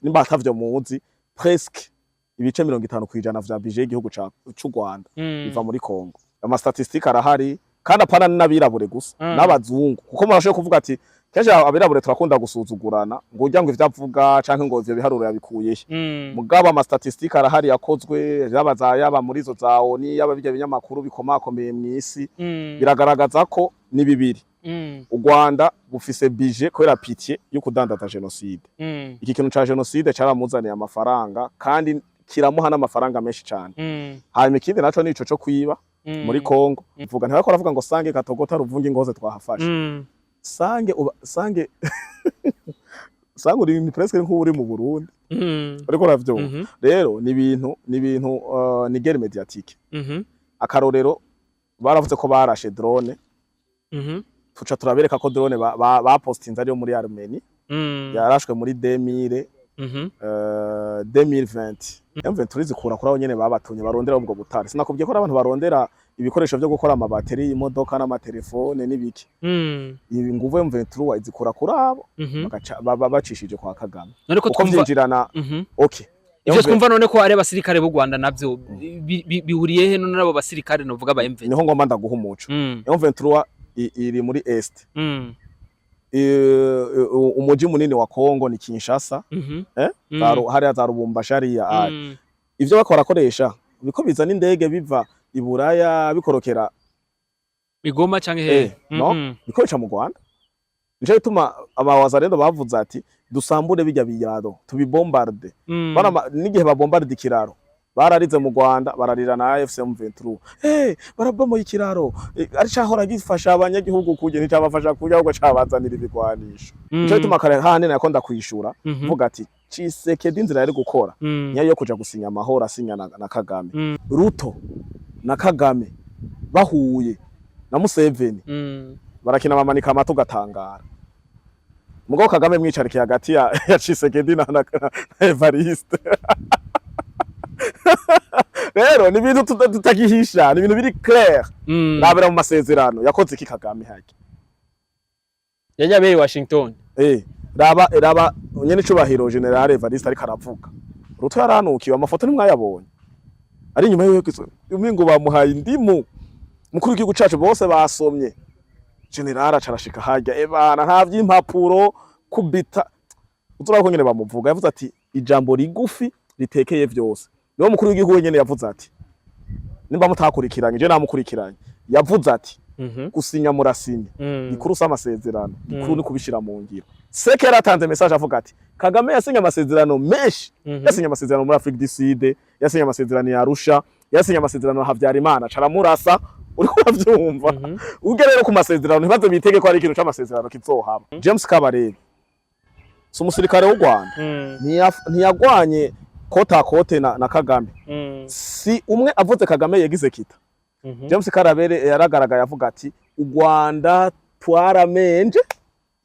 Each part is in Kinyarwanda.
nimba atavyo muzi presque ibice 50% vya budget y'igihugu c'u Rwanda biva muri Kongo. Ama statistique arahari kandi apana n'abirabure gusa n'abazungu kuko murashoboye kuvuga ati kenshi abirabure turakunda gusuzugurana ngo urya ngo ivyavuga canke ngo ivyo biharuro yabikuyehe mugabo ama statistique arahari yakozwe yaba muri zo za ONU yaba bijya binyamakuru bikomakomeye mw'isi biragaragaza ko ni bibiri u Rwanda bufise budget kubera pitié yo kudandaza genocide iki kintu ca genocide caramuzaniye amafaranga kandi kiramuha n'amafaranga menshi cyane hanyuma ikindi naco nico cyo kwiba muri Kongo mvuga ntibako ravuga ngo sange katogota ruvunga ingoze twahafashe sange uri ni presque nk'uri mu Burundi ariko ravyo rero ni ibintu ni guerre médiatique akarorero baravuze ko barashe drone tuca turabereka ko drone bapostinze ari yo muri Armenia yarashwe muri 2020 M23 zikura kuri abo nyene babatunye barondera ubwo butare sinakubwiye ko abantu barondera ibikoresho byo gukora amabateri y'imodoka n'amatelefone n'ibiki ibi nguvu M23 izikura kuri abo bacishije kwa Kagame uko byinjirana okay ivyo twumva none ko ari abasirikare b'u Rwanda navyo bihuriye he none nabo basirikare novuga ba M23 niho ngomba ndaguha umuco M23 iri muri Est umuji munini wa Kongo ni Kinshasa hariya za Lubumbashi hariya ivyo bakora koresha biko bizana indege biva i Buraya bikorokera Igoma canke he no bikoresha mu Rwanda nico bituma abawazarendo bavuze ati dusambure bijya biyado tubibombarde bana n'igihe babombarde ikiraro bararize mu Rwanda bararira na AFC M23 barabomoye ikiraro ari cyahora gifasha abanyagihugu kuje nticabafasha kujya ahubwo cabazanira ibigwanisho nico bituma kare hane nakonda kwishura vuga ati Tshisekedi inzira yari gukora nyayo yo kuja gusinya amahoro asinya na Kagame Ruto na Kagame bahuye na Museveni barakina bamanika amato gatangara mugabo Kagame mwicarike hagati ya Tshisekedi na Evariste rero ni ibintu tutagihisha ni ibintu biri clair nabera mu masezerano yakoze iki Kagame haki yanyabeye Washington raba nyene cubahiro General Evariste ariko aravuga Ruto yaranukiwe amafoto nimwayabonye ari nyuma yo umengo bamuhaye indimu mukuru w'igihugu cacu bose basomye General acarashika hajya ebana nta vy'impapuro kubita uturako nyene bamuvuga yavuze ati ijambo rigufi ritekeye vyose niwo mukuru w'igihugu nyene yavuze ati nimba mutakurikiranye je namukurikiranye yavuze ati gusinya murasinya ikuru s'amasezerano ikuru ni kubishira mu ngiro Sekera atanze message avuga ati Kagame yasinye amasezerano menshi yasinye amasezerano muri Afrique du Sud yasinye amasezerano ya Arusha yasinye amasezerano Havyarimana caramurasa uriko uravyumva ugerero ku masezerano ntibaze bitege ko ari ikintu c'amasezerano kizohaba James Kabarebe so umusirikare w'u Rwanda ntiyagwanye kota kote na Kagame si umwe avuze Kagame yagize kita James Karabere yaragaragaye avuga ati u Rwanda twaramenje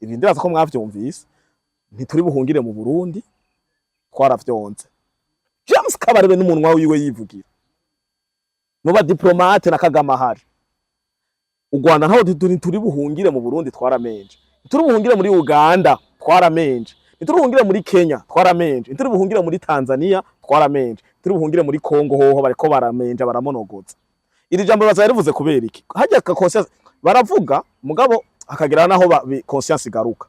ibindi ndaza ko mwavyumvise ntituri buhungire mu Burundi twaravyonze James Kabarebe n'umunwa wiwe yivugira nuba diplomate na Kagame ahari u Rwanda ntaho turi buhungire mu Burundi twaramenje turi buhungire muri Uganda twaramenje turi buhungire muri Kenya twaramenje turi buhungire muri Tanzania twaramenje turi buhungire muri Kongo hoho bariko baramenje baramonogoza iri jambo bazarivuze kubera iki hajya ka conscience baravuga mugabo akagira naho conscience igaruka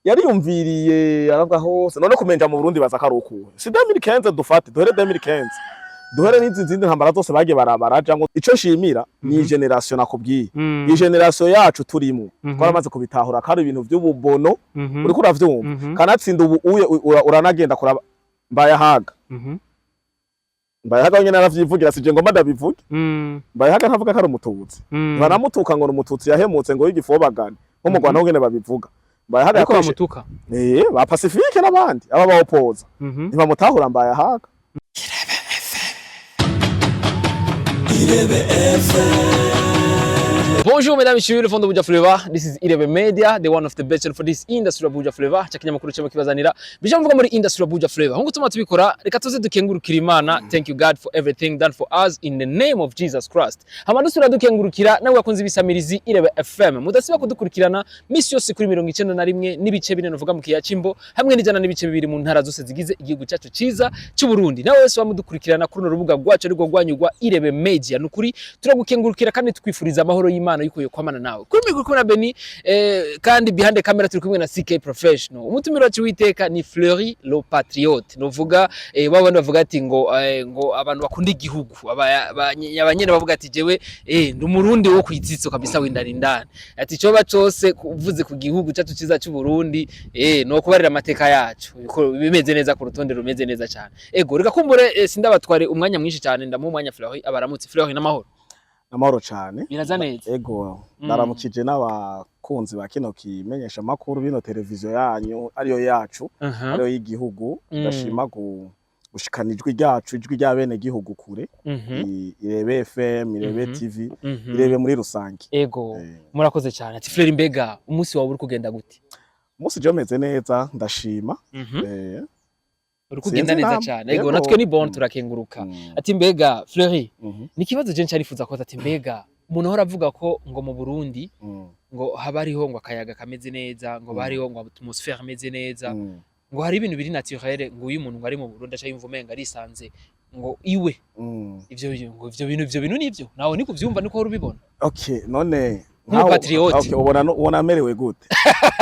yari yumviriye aravuga hose none kumenja mu Burundi baza karukuwe si 2015 dufate duhere 2015 duhere n'izindi ntambara zose bagiye barabaraja ngo ico shimira ni generation nakubwiye iyi generation yacu turimo twaramaze kubitahura kandi ibintu by'ububono uriko uravyumva kanatsinda ubu uranagenda kuraba Mbayahaga Mbayahaga nyene aravyivugira sije ngomba ndabivuge Mbayahaga ntavuga ko ari umututsi baramutuka ngo umututsi yahemutse ngo y'igifobagane nko mu Rwanda ngene babivuga Mbayahaga yakomutuka ba Pacifique n'abandi aba bawopoza ntibamutahura Mbayahaga Irebe FM Bonjour mesdames et messieurs, le fond de Buja Flavor. This is Irebe Media, the one of the best for this industry of Buja Flavor. Chakinyamakuru cyo kibazanira. Bija mvuga muri industry of Buja Flavor. Nkuko tuma tubikora, reka tuze dukengurukira Imana. Thank you God for everything done for us in the name of Jesus Christ. Hamadusura dukengurukira nawe wakunze ibisamirizi Irebe FM. Mudasiba kudukurikirana misi yose kuri 91 n'ibice bine novuga mu kiya Cimbo hamwe n'ijana n'ibice bibiri mu ntara zose zigize igihugu cyacu ciza cy'u Burundi. Nawe wese wamudukurikirana kuri no rubuga rwacu ariko rwanyugwa Irebe Media. Nukuri turagukengurukira kandi twifuriza amahoro y'Imana yuko yo kwamana nawe. Kuri mikuru kumwe na Beni kandi behind the camera turi kumwe na CK Professional. Umutumiro wacu witeka ni Fleury le Patriote. Novuga baba bavuga ati ngo abantu bakunda igihugu. Abanyene bavuga ati jewe ndi umurundi wo kwitsitso kabisa windarindana. Ati coba cose kuvuze ku gihugu cyacu ciza cy'u Burundi no kubarira amateka yacu. Bimeze neza ku rutonde rumeze neza cyane. Ego reka kumbure sindabatware umwanya mwinshi cyane ndamu umwanya Fleury abaramutse Fleury n'amahoro. Amahoro cyane. Biraza neza. Ego ndaramukije n'abakunzi ba kino kimenyesha makuru bino televiziyo yanyu ariyo yacu ariyo y'igihugu ndashima gushikana ijwi ryacu ijwi rya bene gihugu kure Irebe FM Irebe TV Irebe muri rusange. Ego murakoze cyane. Ati Fleury mbega umunsi wawe uri kugenda gute? Umunsi je meze neza ndashima. Uri kugenda neza cyane. Ego natwe ni bon turakenguruka. Ati mbega Fleury ni kibazo je ncarifuza ko ati mbega umuntu hora avuga ko ngo mu Burundi ngo habariho ngo akayaga kameze neza ngo bariho ngo atmosphere ameze neza ngo hari ibintu biri naturel ngo uyu muntu ngo ari mu Burundi acha yumva umenga arisanze ngo iwe ivyo bintu nivyo nawe niko vyumva niko hora ubibona. Okay none Patriote. Okay ubona merewe gute?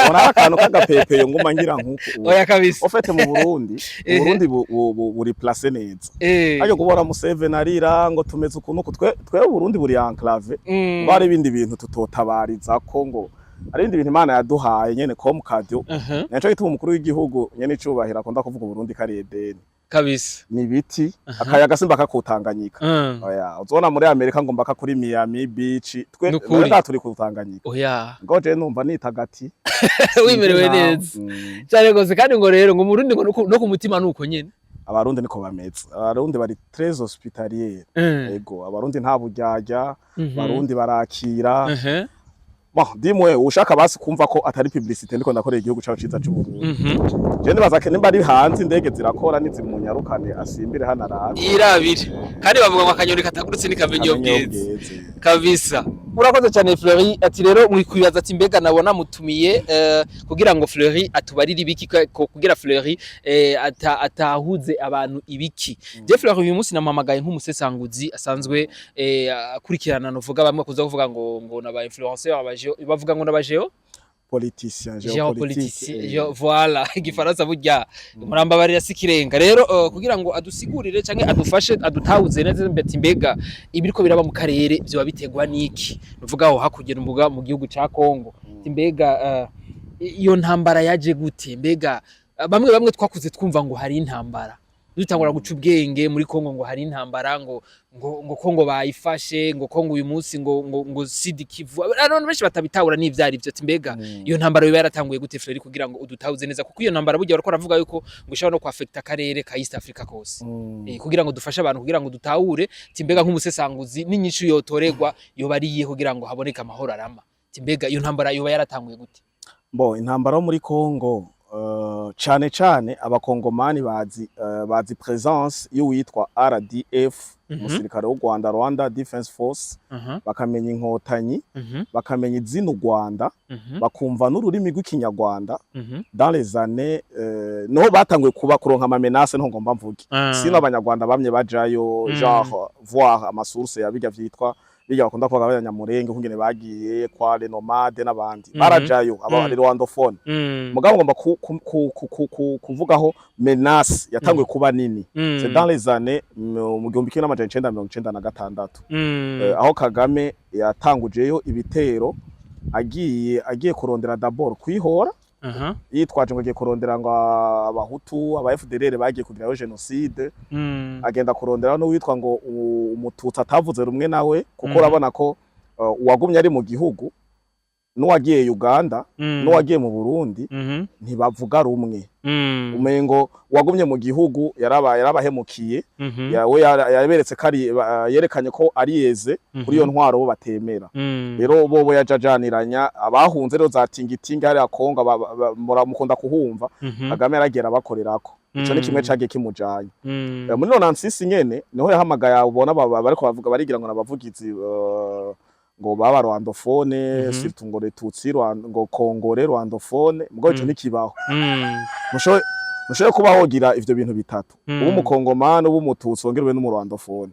Ubona akantu kagapepeyo nguma ngira nkuko. Oya kabisa. Ofete mu Burundi buri place neza. Ayo kubora Museveni arira ngo tumeze ukuntu twe Burundi buri enclave. Bari ibindi bintu tutotabariza ko ngo ari ibindi bintu Imana yaduhaye nyene ko mu kadio. Naco gituma umukuru w'igihugu nyene icubahira akunda kuvuga Burundi kari Edeni. Kabisa. Ni biti akayaga simba kakutanganyika. Oya uzona muri Amerika ngo mbaka kuri Miami Beach twe nda turi kutanganyika. Oya ngo je numva nitagati wimerewe neza cyane gose kandi ngo rero ngo Murundi ngo no ku mutima nuko nyene abarundi niko bameze. Abarundi bari très hospitalier. Ego abarundi nta bujyajya abarundi barakira. Bon dimwe ushaka basi kumva ko atari publicité ndiko ndakorera igihugu cyacu ciza cy'u Burundi. Je ndibaza ke nimba ari hanze indege zirakora nizimunyarukane asimbire hana rabi irabire kandi bavuga ngo akanyoni katagurutse nikamenyo bweze kabisa. Urakoze cyane Fleury. Ati rero muri kwibaza ati mbega nabona mutumiye kugira ngo Fleury atubarire ibiki kugira Fleury atahuze abantu ibiki. Je Fleury uyu munsi nampamagaye nk'umusesanguzi asanzwe akurikirana novuga bamwe kuza kuvuga ngo naba influenceur bavuga ngo n'abajeo politicien géopoliticien voilà igifaransa burya muramba bari yasikirenga rero kugira ngo adusigurire canke adufashe adutahuze neza mbega ibiriko biraba mu karere byo bitegwa niki nuvuga aho hakugera umbuga mu gihugu ca Kongo. Mbega iyo ntambara yaje gute? Mbega bamwe twakuze twumva ngo hari intambara dutangura guca ubwenge muri Kongo ngo hari intambara ngo Kongo bayifashe ngo Kongo uyu munsi ngo Sud Kivu abantu benshi batabitahura n'ivyari byo. Mbega iyo ntambara yo yaratanguye gute Fleury kugira ngo udutahuze neza kuko iyo ntambara burya barako ravuga yuko ngo ishobora no kwafecta akarere ka East Africa kose kugira ngo dufashe abantu kugira ngo dutahure. Mbega nk'umusesanguzi n'inyishu yotoregwa yo bariye kugira ngo haboneke amahoro arama. Mbega iyo ntambara yo yaratanguye gute? Bo intambara muri Kongo cane abakongomani bazi presence y'uwitwa RDF umusirikare w'u Rwanda Rwanda Defense Force bakamenya inkotanyi bakamenya izina u Rwanda bakumva n'ururimi rw'ikinyarwanda dans les années no batanguye kuba kuronka ama menace nto ngomba mvuge sino abanyarwanda bamye bajayo genre voir ama source yabiga vyitwa bijya bakunda kuvuga abanyamurenge kungene bagiye kwa le nomade n'abandi barajayo aba Rwandophone mugabo ngomba kuvugaho menace yatanguye kuba nini c'est dans les années mu 1996 aho Kagame yatangujeyo ibitero agiye kurondera d'abord kwihora yitwaje ngo agiye kurondera ngo abahutu aba FDLR bagiye kugirayo genocide agenda kurondera no witwa ngo umututsi atavuze rumwe nawe kuko urabona ko uwagumye ari mu gihugu n'uwagiye Uganda n'uwagiye mu Burundi ntibavuga rumwe. Umengo wagumye mu gihugu yarabahemukiye yawe yaberetse kari yerekanye ko ari yeze kuri iyo ntwaro bo batemera. Rero bobo yajajaniranya abahunze rero za tingitinga hari akonga mukunda kuhumva Kagame yaragera bakorerako. Ico ni kimwe cagiye kimujanye. Muri 96 nyene niho yahamagaye ubona bariko bavuga barigira ngo nabavugizi ngo baba rwandophone surtout ngo retutsi ngo kongore rwandophone mugo ico ntikibaho. Mushoye kuba hogira ivyo bintu bitatu ubu mukongomano ubu mututsi wongerwe n'umurwandophone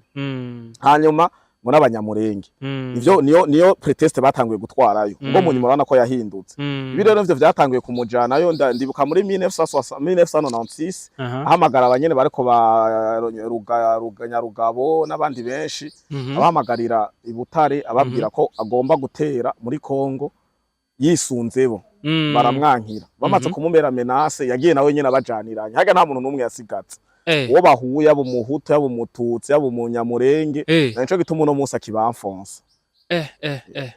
hanyuma ngo n'abanyamurenge ivyo niyo preteste batanguye gutwarayo ngo mu nyuma urabona ko yahindutse. Ibi rero ivyo vyatanguye kumujana yo ndibuka muri 1996 ahamagara abanyene bariko Rugabo n'abandi benshi abahamagarira i Butare ababwira ko agomba gutera muri Kongo yisunzebo baramwankira bamaze kumumera menace yagiye nawe nyene abajaniranye haga nta muntu numwe yasigatse uwo bahuye abo muhutu abo mututsi abo munyamurenge naco gituma uno musa kibamfonsa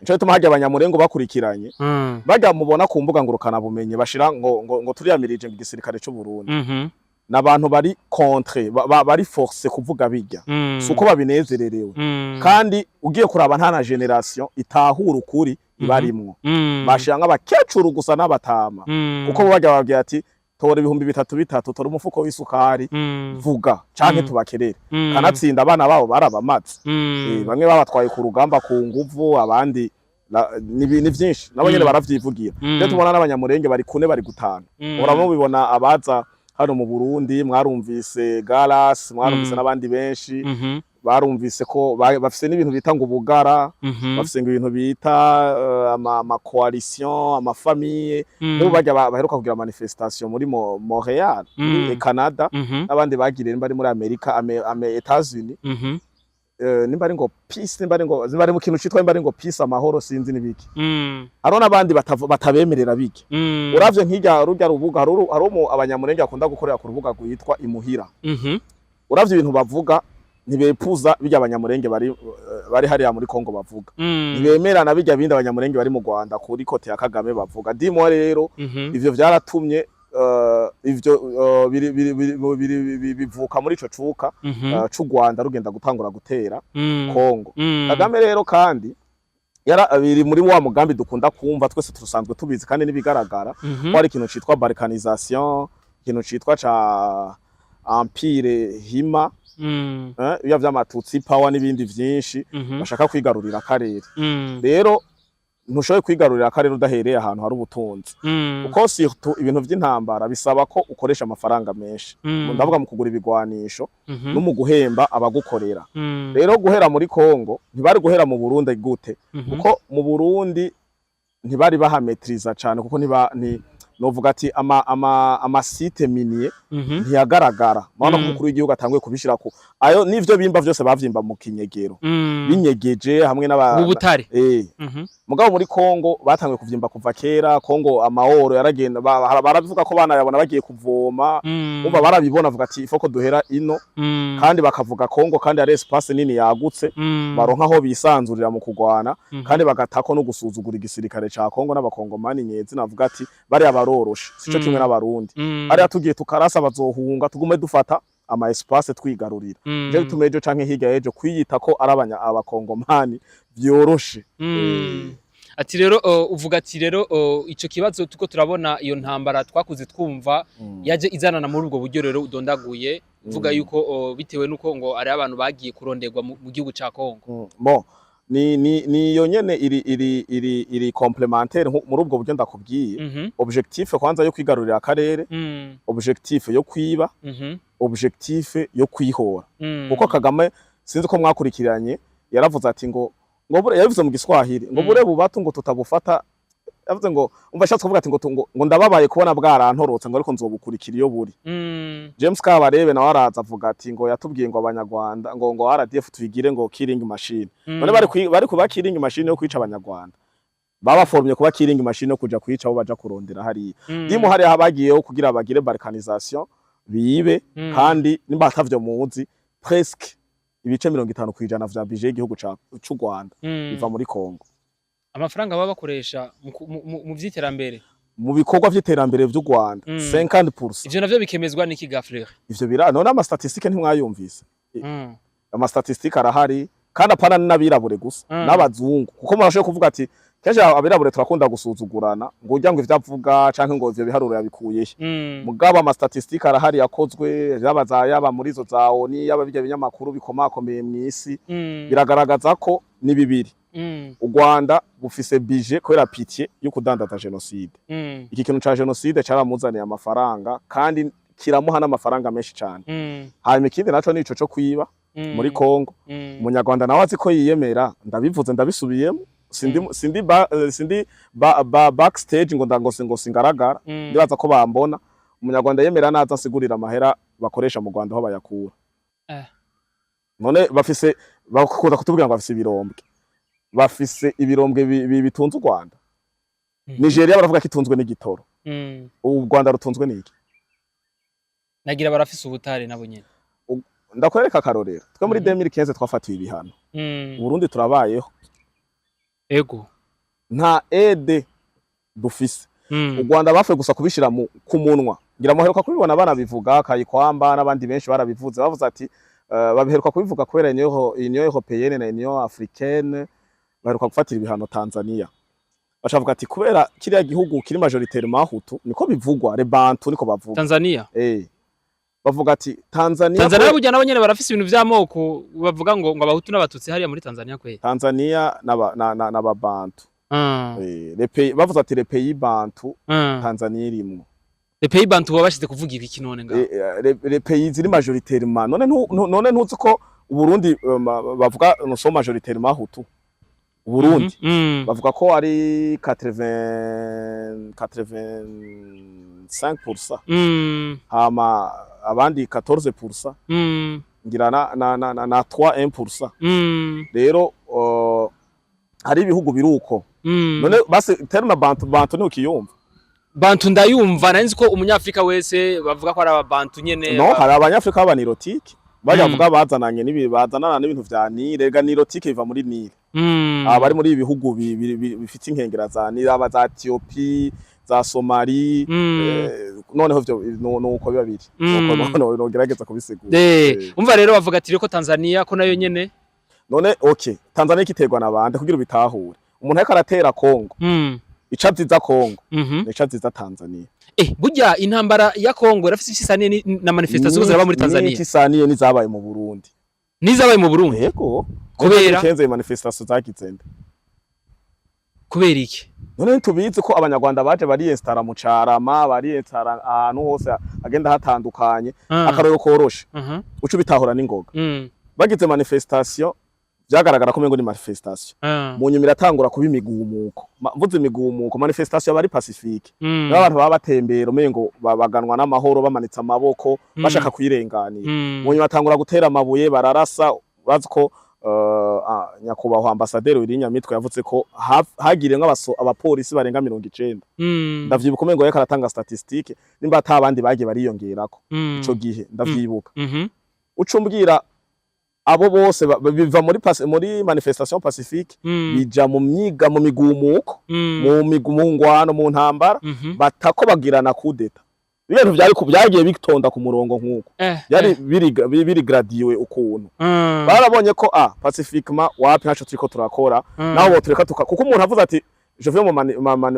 nico gituma hajya abanyamurenge bakurikiranye bajya mubona ku mbuga ngurukana bumenye bashira ngo turiyamirije mu gisirikare cy'u Burundi n'abantu bari contre bari force kuvuga bijya suko babinezererewe kandi ugiye kuraba nta na generation itahura ukuri ibarimwo bashanga abakecuru gusa n'abatama kuko bajya babwira ati tora 3,300 tora umufuko w'isukari vuga canke tubakerere kanatsinda abana babo barabamaze bamwe babatwaye ku rugamba ku nguvu abandi ni vyinshi nabo nyene baravyivugira rero tubona n'abanyamurenge bari kune bari gutana uramo bibona abaza hano mu Burundi mwarumvise Galas mwarumvise n'abandi benshi barumvise ko bafise n'ibintu bita ngo ubugara bafise ngo ibintu bita ama coalition ama famille bo bajya baheruka kugira manifestation muri Montreal muri Canada n'abandi bagirira bari muri Amerika Etats-Unis nimba ari ngo peace nimba ari mu kintu citwa nimba ari ngo peace amahoro sinzi nibiki haro n'abandi batabemerera biki uravye nk'ijya rujya rubuga haro abanyamurenge akunda gukorera ku rubuga rwitwa Imuhira uravye ibintu bavuga ntibepuza bijya abanyamurenge bari hariya muri Kongo bavuga ntibemerana bijya bindi abanyamurenge bari mu Rwanda kuri kote ya Kagame bavuga dimo rero ivyo vyaratumye ivyo bivuka muri ico cuka c'u Rwanda rugenda gutangura gutera Kongo. Kagame rero kandi biri muri wa mugambi dukunda kumva twese turusanzwe tubizi kandi nibigaragara ko ari ikintu citwa balkanisation ikintu citwa ca empire hima iyo vy'amatutsi power n'ibindi vyinshi bashaka kwigarurira akarere rero ntushoboye kwigarurira akarere udahereye ahantu hari ubutunzi uko surtout ibintu vy'intambara bisaba ko ukoresha amafaranga menshi ndavuga mu kugura ibigwanisho no mu guhemba abagukorera rero guhera muri Kongo ntibari guhera mu Burundi gute kuko mu Burundi ntibari bahametriza cyane kuko novuga ati ama site minier ntiyagaragara mabona ko mukuru w'igihugu atanguye kubishira ko ayo nivyo bimba vyose bavyimba mu kinyegero binyegeje hamwe n'Ubutare mugabo muri Kongo batanguye kuvyimba kuva kera Kongo amaoro yaragenda baravuga ko bana yabona bagiye kuvoma umva barabibona avuga ati ifoko duhera ino kandi bakavuga Kongo kandi ari espace nini yagutse baronka aho bisanzurira mu kugwana kandi bagatako no gusuzugura igisirikare ca Kongo n'abakongomani nyezi navuga ati bari abaroroshe sico kimwe n'abarundi ari tugiye tukarasa bazohunga tugume dufata ama espace twigarurira je bitumejo canke hirya yejo kwiyita ko arabanya abakongomani byoroshe ati rero uvuga ati rero ico kibazo tuko turabona iyo ntambara twakuze twumva yaje izanana muri ubwo buryo rero udondaguye uvuga yuko bitewe nuko ngo ari abantu bagiye kuronderwa mu gihugu ca Kongo bon ni yo nyene iri complémentaire muri ubwo buryo ndakubwiye objectif kwanza yo kwigarurira akarere objectif yo kwiba objectif yo kwihora kuko Kagame sinzi ko mwakurikiranye yaravuze ati ngo yavuze mu Giswahili ngo bure bubatu ngo tutabufata yavuze ngo umva shatse kuvuga ati ngo ndababaye kubona bwarantorotse ngo ariko nzobukurikira iyo buri James Kabarebe nawe araza avuga ati ngo yatubwiye ngo abanyarwanda ngo RDF twigire ngo killing machine none bari kuba killing machine yo kwica abanyarwanda babaformye kuba killing machine yo kuja kwica abo baja kurondera hari ndimo hari abagiyeho kugira bagire balkanisation bibe kandi nimba atavyo muzi presque ibice 50% vya budget y'igihugu c'u Rwanda biva muri Kongo amafaranga baba bakoresha mu vy'iterambere mu bikorwa vy'iterambere vy'u Rwanda 50%. ivyo navyo bikemezwa n'iki ga frère? Ivyo bira none ama statistique ntimwayumvise. Ama statistique arahari kandi apana n'abirabure gusa n'abazungu kuko murashoboye kuvuga ati kenshi abirabure turakunda gusuzugurana ngo urya ngo ivyo avuga canke ngo ivyo biharuro yabikuye mugabo ama statistique arahari yakozwe yaba muri zo za ONU yaba bijya binyamakuru bikomakomeye mw'isi biragaragaza ko ni bibiri. U Rwanda bufise budget kubera pitié yo kudandaza genocide. Iki kintu ca genocide caramuzaniye amafaranga kandi kiramuha n'amafaranga menshi cyane. Hanyuma ikindi naco nico cyo kwiba muri Kongo. Umunyarwanda nawe azi ko yiyemera ndabivuze ndabisubiyemo sindi backstage ngo singaragara ndibaza ko bambona umunyarwanda yemera naza nsigurira amahera bakoresha mu Rwanda aho bayakura. None bafise bakunda kutubwira ngo bafise ibirombwe. Bafise ibirombwe bitunze u Rwanda. Nigeria baravuga ko itunzwe n'igitoro. U Rwanda rutunzwe n'iki? Nagira barafise ubutare nabo nyene. Ndakwereka akarorero. Twe muri 2015 twafatiwe ibihano. Burundi turabayeho. Ego. Nta aide dufise. U Rwanda bafuye gusa kubishira ku munwa. Ngira muheruka kubibona bana bivuga Kayikwamba n'abandi benshi barabivuze bavuze ati babiheruka kubivuga kubera Union Européenne na Union Africaine baheruka gufatira ibihano Tanzania. Bashavuga ati kubera kiriya gihugu kiri majoritairement Hutu niko bivugwa Rebantu niko bavuga. Tanzania. Bavuga ati Tanzania burya nabo nyene barafise ibintu vy'amoko bavuga ngo abahutu n'abatutsi hariya muri Tanzania kwe. Tanzania n'ababantu. Bavuze ati les pays bantu Tanzania irimwo. Les pays bantu babashyize kuvuga ibiki none ngaho? Les pays ziri majoritairement none ntuzi ko Burundi bavuga no so majoritairement Hutu. Burundi bavuga ko ari 85%. Hama abandi 14%. Ngira na 3%. Rero hari ibihugu biruko. None base terme bantu ni ukiyumva. Bantu ndayumva nanzi ko umunyafrika wese bavuga ko ari ababantu nyene. No hari abanyafrika b'abanirotike. Bavuga bazananye bazanana n'ibintu vya Nile, rega nirotike biva muri Nile. Abari muri ibihugu bifite inkengera za Nile aba za Ethiopia za Somali noneho vyo nuko biba biri nuko no gerageza kubisigura. Umva rero bavuga ati ko Tanzania ko nayo nyene none okay Tanzania ikiterwa nabande kugira ubitahure umuntu ariko aratera Kongo icavyiza Kongo n'icavyiza Tanzania. Burya intambara ya Kongo irafise isaniye na manifestation zaba muri Tanzania. Ni isaniye nizabaye mu Burundi. Nizabaye mu Burundi? Yego. Kubera kenze manifestation zakizende. Kubera iki? None tubizi ko abanyarwanda baje bari installa mu Carama, bari installa ahantu hose agenda hatandukanye, akaroyo koroshe. Ucu bitahura n'ingoga. Bagize manifestation byagaragara ko mengo ni manifestation. Mu nyuma iratangura kuba imigumuko. Mvuze imigumuko manifestation bari pacifique. N'abantu baba batembera mengo baganwa n'amahoro bamanitse amaboko bashaka kuyirenganira. Mu nyuma atangura gutera amabuye bararasa urazi ko nyakubahwa ambassadeur w'Inyamitwe yavuze ko hagiremwe abapolisi barenga 90. Ndavyibuka mengo yeka aratanga statistique nimba atabandi bagiye bariyongerako ico gihe ndavyibuka. Ucumbwira abo bose biva muri manifestation pacifique bija mu myiga mu migumuko mu migumungwano mu ntambara batako bagirana kudeta ibintu byagiye bitonda ku murongo nkuko yari biri gradiwe ukuntu barabonye ko pacifiquement wapi ntaco turiko turakora naho botureka kuko umuntu avuze ati je veux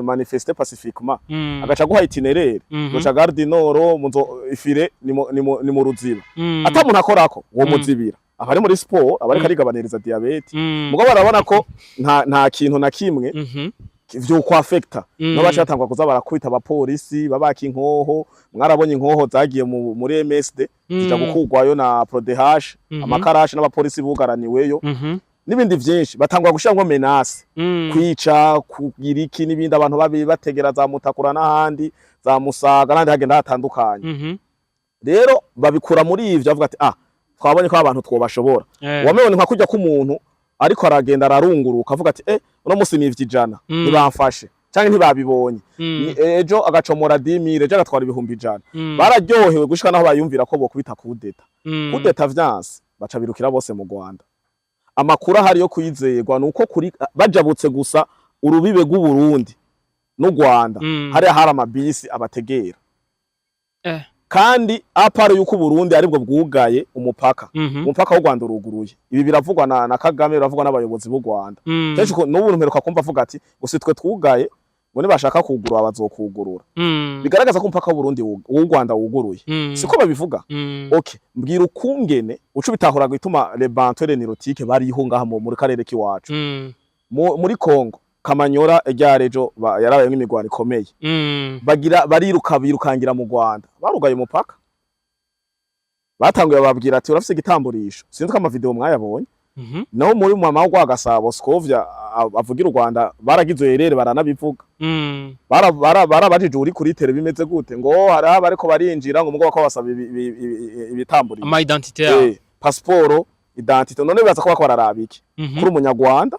manifester pacifiquement agaca guha itinéraire goca garde nord munzo ifire ni mu ruziba ata umuntu akorako uwo muzibira abari muri sport abari karigabaniriza diabete mugabo barabona ko nta kintu na kimwe vyo kwa affecta no bacatangwa kuza barakubita abapolisi babaka inkoho mwarabonye inkoho zagiye muri MSD zija gukugwayo na PRODH amakarashi n'abapolisi bugaraniweyo n'ibindi vyinshi batangwa gushiramwo menace kwica kugiriki n'ibindi abantu bategera za Mutakura n'ahandi za Musaga n'ahandi hagenda hatandukanye rero babikura muri ivyo bavuga ati twabonye ko abantu twobashobora wamebone nka kujya k'umuntu ariko aragenda ararunguruka avuga ati uno musi nivyijana nibamfashe canke ntibabibonye ejo agacomora 10,000 ejo agatwara 100,000 bararyohewe gushika naho bayumvira ko bo kubita kudeta vyanse baca birukira bose mu Rwanda. Amakuru ahari yo kwizerwa nuko kuri bajabutse gusa urubibe rw'u Burundi n'u Rwanda hari amabisi abategera kandi aparo yuko Burundi aribwo bwugaye umupaka umupaka w'u Rwanda uruguruye ibi biravugwa na Kagame biravugwa n'abayobozi b'u Rwanda kenshi n'ubu mperuka kumva avuga ati gusitwe twugaye ngo nibashaka kugurura bazokugurura bigaragaza ko umupaka w'u Burundi w'u Rwanda wuguruye siko babivuga okay mbwira ukungene ucu bitahora gituma les bantere nirotique bariho ngaha muri karere kiwacu muri Kongo Kamanyora ryarejo yarabaye nk'imigwano ikomeye birukangira mu Rwanda barugaye umupaka batanguye babwira ati urafise igitamburisho sinzi ko amavideo mwayabonye naho muri mama wo Gasabo Scovia avugira u Rwanda baragize yerere baranabivuga barabajije uri kuri tele bimeze gute ngo hari abariko barinjira ngo mugabo ko basaba ibitamburisho ama identité passport identité none bibaza ko bararabiki kuri umunyarwanda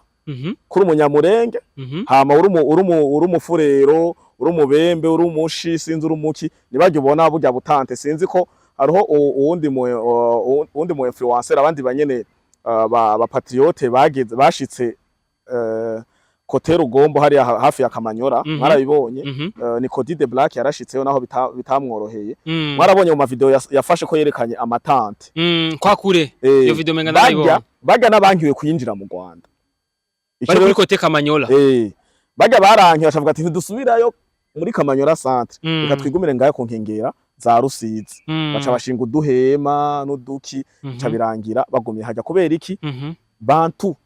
kuri umunyamurenge hama uri umufurero uri umubembe uri umushi sinzi uri umuki nibajye ubona burya butante sinzi ko hariho uwundi mu influencer abandi banyene ba patriote bageze bashitse Kote Rugombo hari hafi ya Kamanyora mwarabibonye ni Cody de Black yarashitseyo naho bitamworoheye mwarabonye mu mavideo yafashe ko yerekanye amatante kwa kure iyo video menga nayibonye bajya nabankiwe kuyinjira mu Rwanda bari kuri Kote Kamanyola bajya barankiye bashavuga ati ntidusubirayo muri Kamanyora centre reka twigumire ngayo ku nkengera za Rusizi baca bashinga uduhema n'uduki ca birangira bagumye hajya kubera iki bantu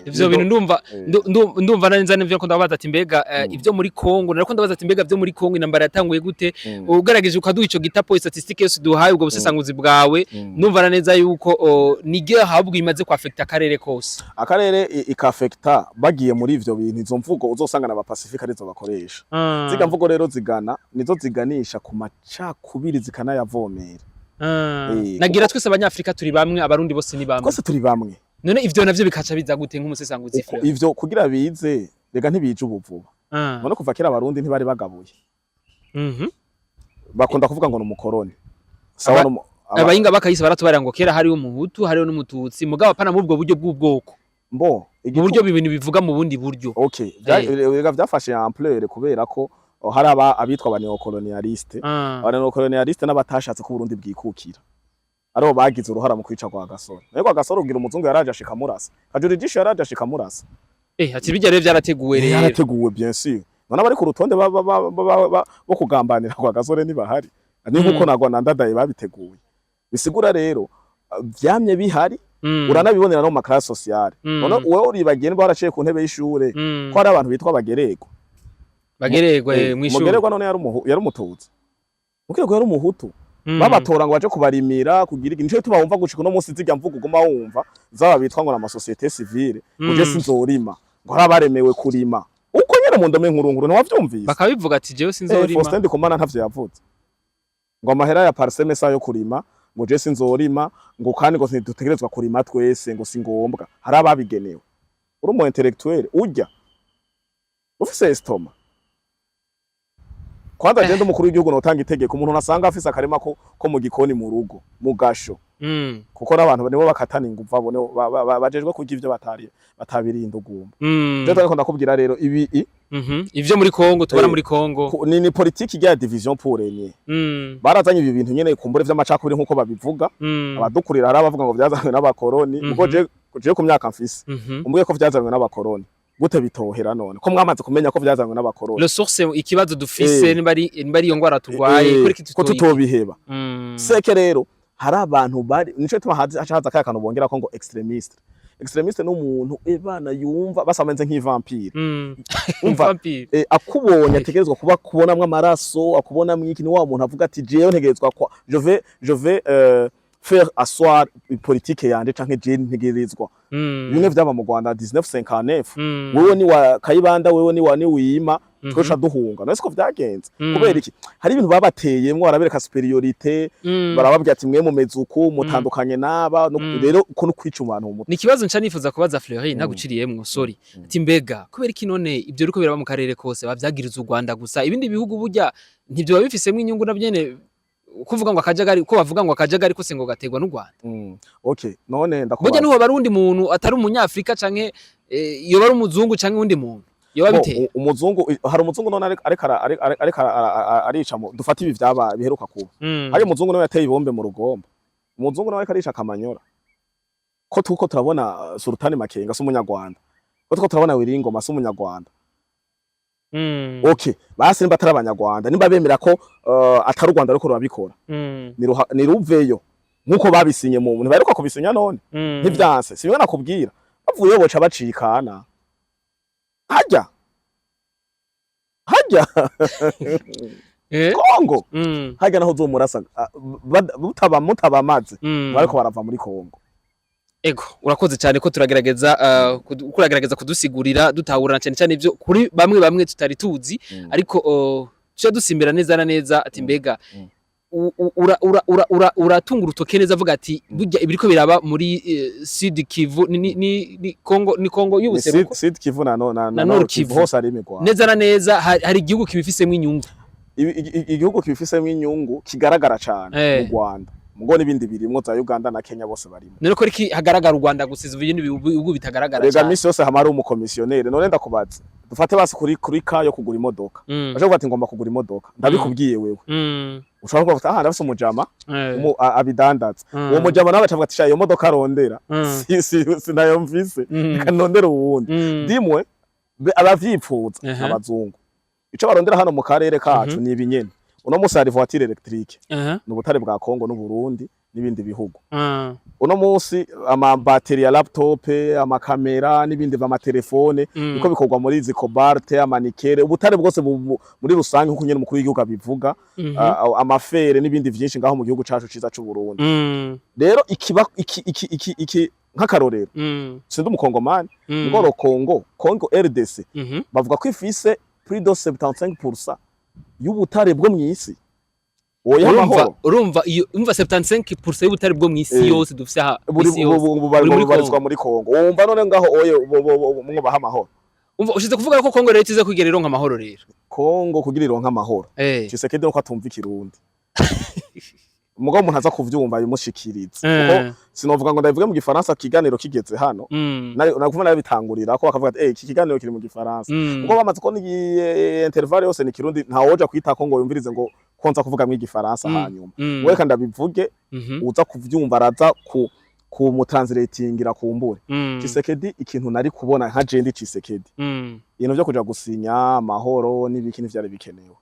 ivyo bintu ndumva neza nivyo ko ndabaza ati mbega ivyo muri Kongo nariko ndabaza ati mbega vyo muri Kongo intambara yatanguye gute ugarageje ukaduha ico gitapo statistique yose duhaye ubwo busesanguzi bwawe ndumva neza yuko nige habwo imaze ku affecta akarere kose akarere ikafecta bagiye muri ivyo bintu izo mvugo uzosanga na Pacific arizo bakoresha ziga mvugo rero zigana nizo ziganisha ku macakubiri zikanayavomera nagira twese abanyafrika turi bamwe abarundi bose ni bamwe kose turi bamwe none ivyo navyo bikaca biza gute nk'umusesanguzi ivyo kugira bize rega ntibije ubuvuba none kuva kera abarundi ntibari bagabuye bakunda kuvuga ngo n'umukoroni sawa abayinga bakayise baratubara ngo kera hari umuhutu hari n'umututsi mugabo pana mu ubwo buryo bw'ubwoko mbo uburyo bibintu bivuga mu bundi buryo okay rega vyafashe ampleur kubera ko hari abitwa abaneokolonialiste abaneokolonialiste n'abatashatse ko Burundi bwikukira aribo bagize uruhara mu kwica kwa Gasore ariko Gasore ugira umuzungu yaraje ashika murasa kajuri jisho yaraje ashika murasa ati bijya rero byarateguwe rero yarateguwe bien sûr none bari ku rutonde bo kugambanira kwa Gasore nibahari ni nkuko nagwa nandadaye babiteguye bisigura rero vyamye bihari uranabibonera no mu classe sociale none wewe uribagiye niba waraciye ku ntebe y'ishure ko hari abantu bitwa bagerego bageregwe mwishuri mugererwa none yari umututsi mugererwa yari umuhutu babatora ngo baje kubarimira kugira nico tubawumva gushika no munsi zijya mvugo guma wumva zaba bitwa ngo na société civile uje sinzorima ngo harabaremewe kurima uko nyene mu ndome nkuru ntiwavyumvise bakabivuga ati jewe sinzorima Faustin Ndikumana ntavyo yavuze ngo amahera ya parseme sa yo kurima ngo je sinzorima ngo kandi ngo dutegerezwa kurima twese ngo singombwa hari ababigenewe uri mu intellectuel urya ufise estoma kwanza agenda umukuru w'igihugu notanga itegeko umuntu nasanga afise akarema ko mu gikoni mu rugo mu gasho kuko n'abantu nibo bakatana inguva bone bajejwe kurya ivyo batabirinda ugumba rero ariko ndakubwira rero ibi ivyo muri Kongo tubara muri Kongo ni politique ya division pour régner barazanye ibi bintu nyene kumbure vy'amacakubiri nkuko babivuga abadukurira hari abavuga ngo vyazanywe n'abakoroni ubwo je ku myaka mfise umbuye ko vyazanywe n'abakoroni gute bitohera none ko mwamaze kumenya ko vyazanywe n'abakoroni le source ikibazo dufise nimbari iyo ngwara turwaye ko tutobiheba seke rero hari abantu bari nico tuma haza kakano bongera ko ngo extremiste n'umuntu ebana yumva basamenze nk'ivampire akubonye ategerezwa kuba kubonamwe amaraso akubona mwiki ni wa muntu avuga ati jewe ntegerezwa kwa je vais faire asseoir politique yanje canke je ntegerezwa bimwe vyaba mu Rwanda 1959 wewe ni wa Kayibanda wewe ni wa ni wima twesha duhunga none siko vyagenze kubera iki hari ibintu babateyemwe barabereka superiorité barababwira ati mwe mu mezuko mutandukanye naba rero uko no kwica umuntu mu ni kibazo nca nifuza kubaza Fleury naguciriyemwo sorry ati mbega kubera iki none ibyo riko biraba mu karere kose bavyagiriza u Rwanda gusa ibindi bihugu burya ntibyo babifisemo inyungu nabyene kuvuga ngo akajagari ko bavuga ngo akajagari kose ngo gategwa n'u Rwanda. Okay, none burya niho barundi muntu atari umunyafrika canke iyo bari umuzungu canke undi muntu yoba biteye umuzungu hari umuzungu none ariko arica dufata ibi vyaba biheruka kuba hari umuzungu nawe yateye ibombe mu rugombo umuzungu nawe arica Kamanyora ko tuko turabona Sultani Makenga se umunyarwanda ko tuko turabona Wiringoma se umunyarwanda. Okay, basi nimba atari abanyarwanda nimba bemera ko atari u Rwanda ariko rubabikora ni ruveyo nkuko babisinye mu muntu baheruka kubisinya none ntivyanse sibyo nakubwira bavuye boca bacikana hajya Kongo hajya naho uzomurasa mutaba amazi bariko barava muri Kongo. Ego urakoze cyane ko turagerageza kudusigurira dutahurana cyane cyane ibyo kuri bamwe tutari tuzi ariko cyo dusimbira neza na neza ati mbega uratunga urutoke neza avuga ati burya ibiriko biraba muri Sud Kivu ni Kongo y'ubuseruko Sud Kivu na Nord Kivu hose ari imigwa neza na neza hari igihugu kibifisemo inyungu igihugu kibifisemo inyungu kigaragara cyane mu Rwanda mugo nibindi birimwo za Uganda na Kenya bose barimo none ko riki hagaragara u Rwanda gusiza ibindi bihugu bitagaragara cyane rega misi yose hamari umukomisiyonere none ndakubaza dufate basi kuri kayo kugura imodoka aje kuvuga ati ngomba kugura imodoka ndabikubwiye wewe ushobora kuvuga ati ndafise umujama abidandaza uwo mujama nawe acavuga ati sha iyo modoka arondera sinayo mvise kanondera uwundi dimwe abavyipfuza abazungu ico barondera hano mu karere kacu ni ibinyene uno musi hari voiture electrique n'ubutare bwa Kongo n'Uburundi n'ibindi bihugu uno musi ama battery ya laptop amakamera n'ibindi vya telefone biko bikorwa muri izi cobalt amanikere ubutare bwose muri rusange nkuko nyene mukuru w'igihugu abivuga amafere n'ibindi vyinshi ngaho mu gihugu cacu ciza c'u Burundi rero iki nk'akarorero sindi umukongomani ngoro Kongo RDC bavuga ko ifise plus de 75% y'ubutare bwo mwisi oya mahoro urumva iyo umva 75% y'ubutare bwo mwisi yose dufise aha barizwa muri Kongo umva none ngaho oye mwo baha mahoro umva ushize kuvuga ko Kongo rero ize kugira ironka amahoro rero Kongo kugira ironka amahoro Tshisekedi nuko atumva ikirundi umugabo umuntu aza kuvyumva bimushikiriza kuko sinovuga ngo ndabivuge mu gifaransa kiganiro kigeze hano nakuva nabitangurira ko bakavuga ati iki kiganiro kiri mu gifaransa kuko bamaze ko ni intervalle yose ni kirundi nta woja kwita ko ngo yumvirize ngo konza kuvuga mu gifaransa hanyuma wewe kandi abivuge uza kuvyumva araza ku mutranslatingira kumbure Tshisekedi ikintu nari kubona nka jendi Tshisekedi ibintu byo kuja gusinya amahoro n'ibiki n'ivyari bikenewe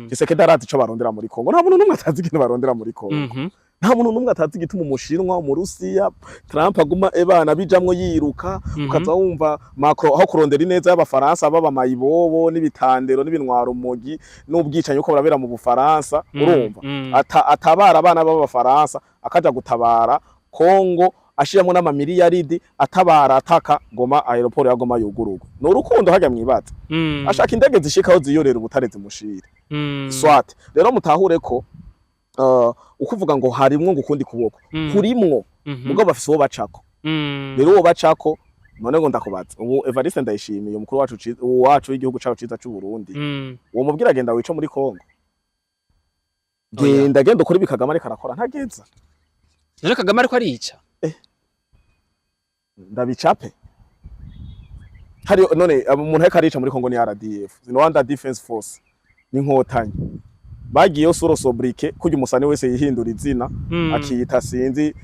Tshisekedi arazi ico barondera muri Kongo nta muntu numwe atazi ikintu barondera muri Kongo nta muntu numwe atazi igituma umushinwa mu Rusiya Trump aguma ebana bijamwo yiruka ukaza wumva Macron aho kurondera ineza y'abafaransa baba mayibobo n'ibitandero n'ibintwaro umugi n'ubwicanyi uko barabera mu Bufaransa urumva atabara abana b'abafaransa akaja gutabara Kongo ashiramo n'amamiliyaridi atabara ataka Goma aeroport ya Goma yugururwa no rukundo hajya mwibaza ashaka indege zishikaho ziyorera ubutare zimushire swat rero mutahure ko ukuvuga ngo harimwo ngukundi kuboko kurimwo mugo bafise uwo bacako rero uwo bacako none ngo ndakubaza ubu Evariste Ndayishimiye umukuru wacu w'igihugu cacu ciza c'u Burundi uwo mubwira agenda wico muri Kongo genda ukora ibikagama ariko arakora ntageza none Kagame ariko arica ndabicape hari none umuntu ariko arica muri Kongo ni RDF Rwanda Defense Force n'inkotanyi bagiye soro sobrike kujya umusani wese yihindura izina akiyita sinzi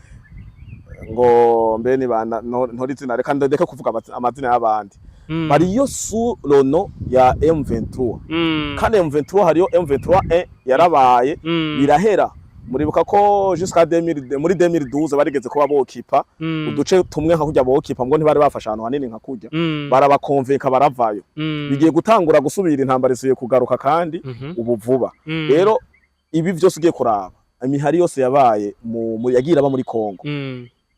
ngo mbe ni bana ntori izina reka ndeka kuvuga amazina y'abandi bariyo surono ya M23 kandi M23 hariyo M23 yarabaye birahera muribuka ko jusqu'à 2012 barigeze kuba bokipa uduce tumwe nka kujya bokipa ngo ntibari bafasha ahantu hanini nka kujya barabakonveka baravayo bigiye gutangura gusubira intambara isuye kugaruka kandi ubu vuba rero ibi byose ugiye kuraba imihari yose yabaye mu yagira aba muri Kongo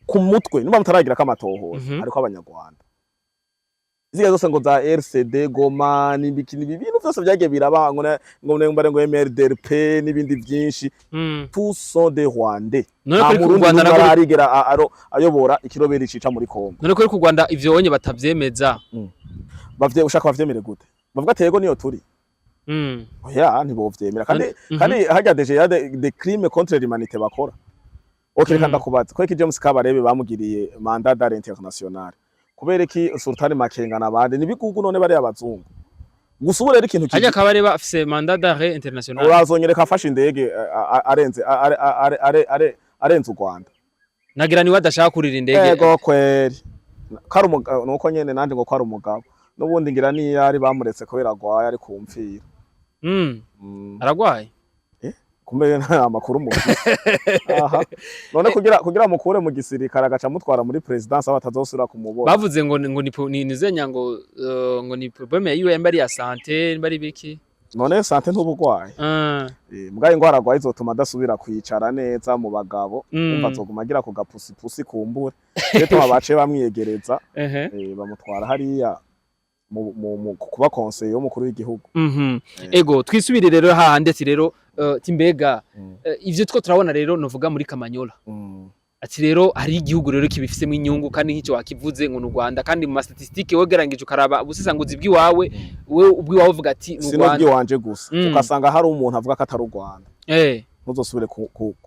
ku mutwe nimba mutaragira kamatohoza ariko abanyarwanda ziga zose ngo za RCD Goma n'ibiki n'ibintu byose byagiye biraba ngo MRDP n'ibindi byinshi tous sont des Rwandais none ko Rwanda narigera ayobora ikiroberi cica muri Kongo none ko ku Rwanda ivyo onye batavyemeza bavye ushaka bavyemere gute bavuga atego niyo turi oya ntibovyemera kandi hajya deja de crime contre l'humanité bakora okay reka ndakubaza ko iki James Kabarebe bamugiriye mandat d'arrêt international kubera iki Sultan Makenga nabandi nibigugu none bari abazungu gusa ubu rero ikintu hajya Kabarebe afise mandat d'arrêt international urazonyereka afashe indege arenze u Rwanda nagira ni wadashaka kurira indege yego kweri kari nuko nyene nandi ngo kwari umugabo nubundi ngira ni yari bamuretse kubera agwaye ari kumfira aragwaye kumbe nta makuru mu aha none kugira mukure mu gisirikare agaca mutwara muri presidence abatazosura kumubona bavuze ngo ni nizenya ngo ni problème yiwe mbari ya santé mbari biki none santé ntubugwaye mbwaye ngo aragwaye izotuma adasubira kwicara neza mu bagabo umva azoguma agira ku gapusi kumbure rero abace bamwiyegereza bamutwara hariya mu kuba conseil yo mukuru w'igihugu ego twisubire rero ndetse rero timbega ivyo two turabona rero novuga muri Kamanyola ati rero hari igihugu rero kibifisemo inyungu kandi nk'icyo wakivuze ngo n'u Rwanda kandi mu statistique wegerangije ukaraba ubusesanguzi bw'iwawe we ubwiwawe uvuga ati n'u Rwanda sinobyo wanje gusa ukasanga hari umuntu avuga ko atari u Rwanda ntuzosubire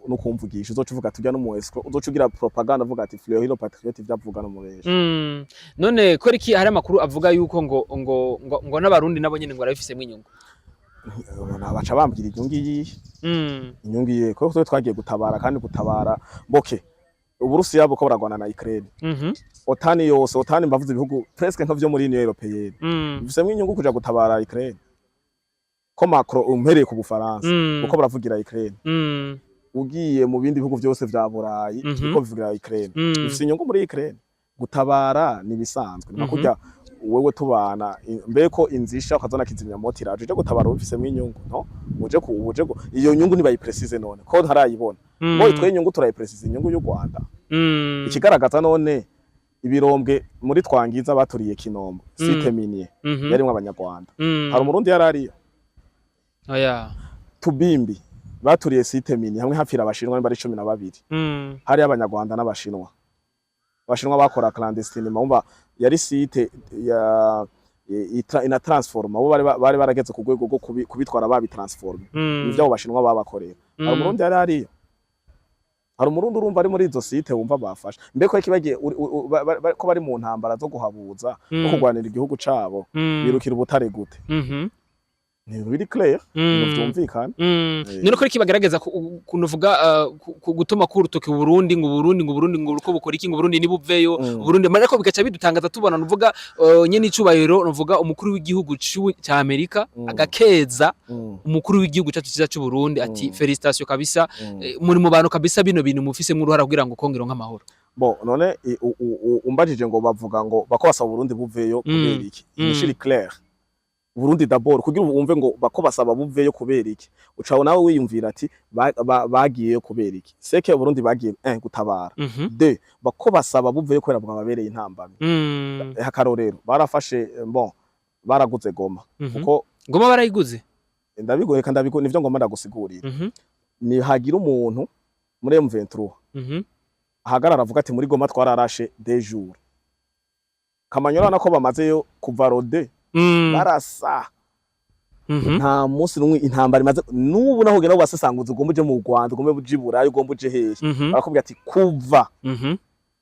no kumvugisha uzoca uvuga tujya no mu escro uzoca ugira propaganda avuga ati Fleur Hilo Patriote byavuga no mu benshi none ko iki hari amakuru avuga yuko ngo n'abarundi nabo nyene ngo arabifisemo inyungu baca bambwira inyungu yiye ko twagiye gutabara kandi gutabara mboke Uburusiya buko buragwana na Ukraine otani yose mbavuze ibihugu presque nka vyo muri Union Européenne bifisemo inyungu kuja gutabara Ukraine ko Macron umpereye ku Bufaransa uko baravugira Ukraine ugiye mu bindi bihugu byose vya Burayi uko bivugira Ukraine bifise inyungu muri Ukraine gutabara ni bisanzwe nakujya wewe tubana mbeko inzisha ukazona kizimya moto iraje je gutabara bifisemo inyungu no uje iyo nyungu nibayiprecise none ko ntarayibona ngo itwe inyungu turayiprecise inyungu y'u Rwanda ikigaragaza none ibirombwe muri Twangiza baturiye Kinombo site minier yarimwe abanyarwanda hari umurundi yarariyo oya Tubimbi baturiye site minier hamwe hapfira abashinwa bari 12 hari abanyarwanda n'abashinwa abashinwa bakora clandestine mumba yari site ya ina transforma bo bari barageze ku rwego rwo kubitwara babi transform ivyo bashinwa babakorera hari umurundi yarariyo hari umurundi urumva ari muri izo site wumva bafasha mbeko kibagiye ko bari mu ntambara zo guhabuza no kugwanira igihugu cabo birukira ubutare gute ni biri clear byumvikana none ko kibagaragaza kunuvuga gutuma kurutoke Burundi ngo uko bukora iki ngo Burundi nibuveyo Burundi mariko bigaca bidutangaza tubona nuvuga nyene icubahiro nuvuga umukuru w'igihugu cya Amerika agakeza umukuru w'igihugu cyacu cyiza cy'u Burundi ati felicitation kabisa muri mu bantu kabisa bino bintu mufise mu ruhara kugira ngo kongero nk'amahoro bo none umbajije ngo bavuga ngo bakobasaba Burundi buveyo kubera iki ni clair Burundi d'abord kugira umve ngo bako basaba buveyo kubera iki ucaho nawe wiyumvira ati bagiyeyo kubera iki seke Burundi bagiye gutabara de bako basaba buveyo kubera bwababereye intambamye hakarorero barafashe baraguze Goma kuko Goma barayiguze ndabigoreka nivyo ngomba ndagusigurira ni hagira umuntu muri M23 ahagarara avuga ati muri Goma twararashe des jours Kamanyola nako bamazeyo kuva rode barasa nta munsi numwe intambara imaze nubu naho gera basesanguza ugomba uje mu Rwanda ugomba bujiburayo ugomba uje hehe barakubwira ati kuva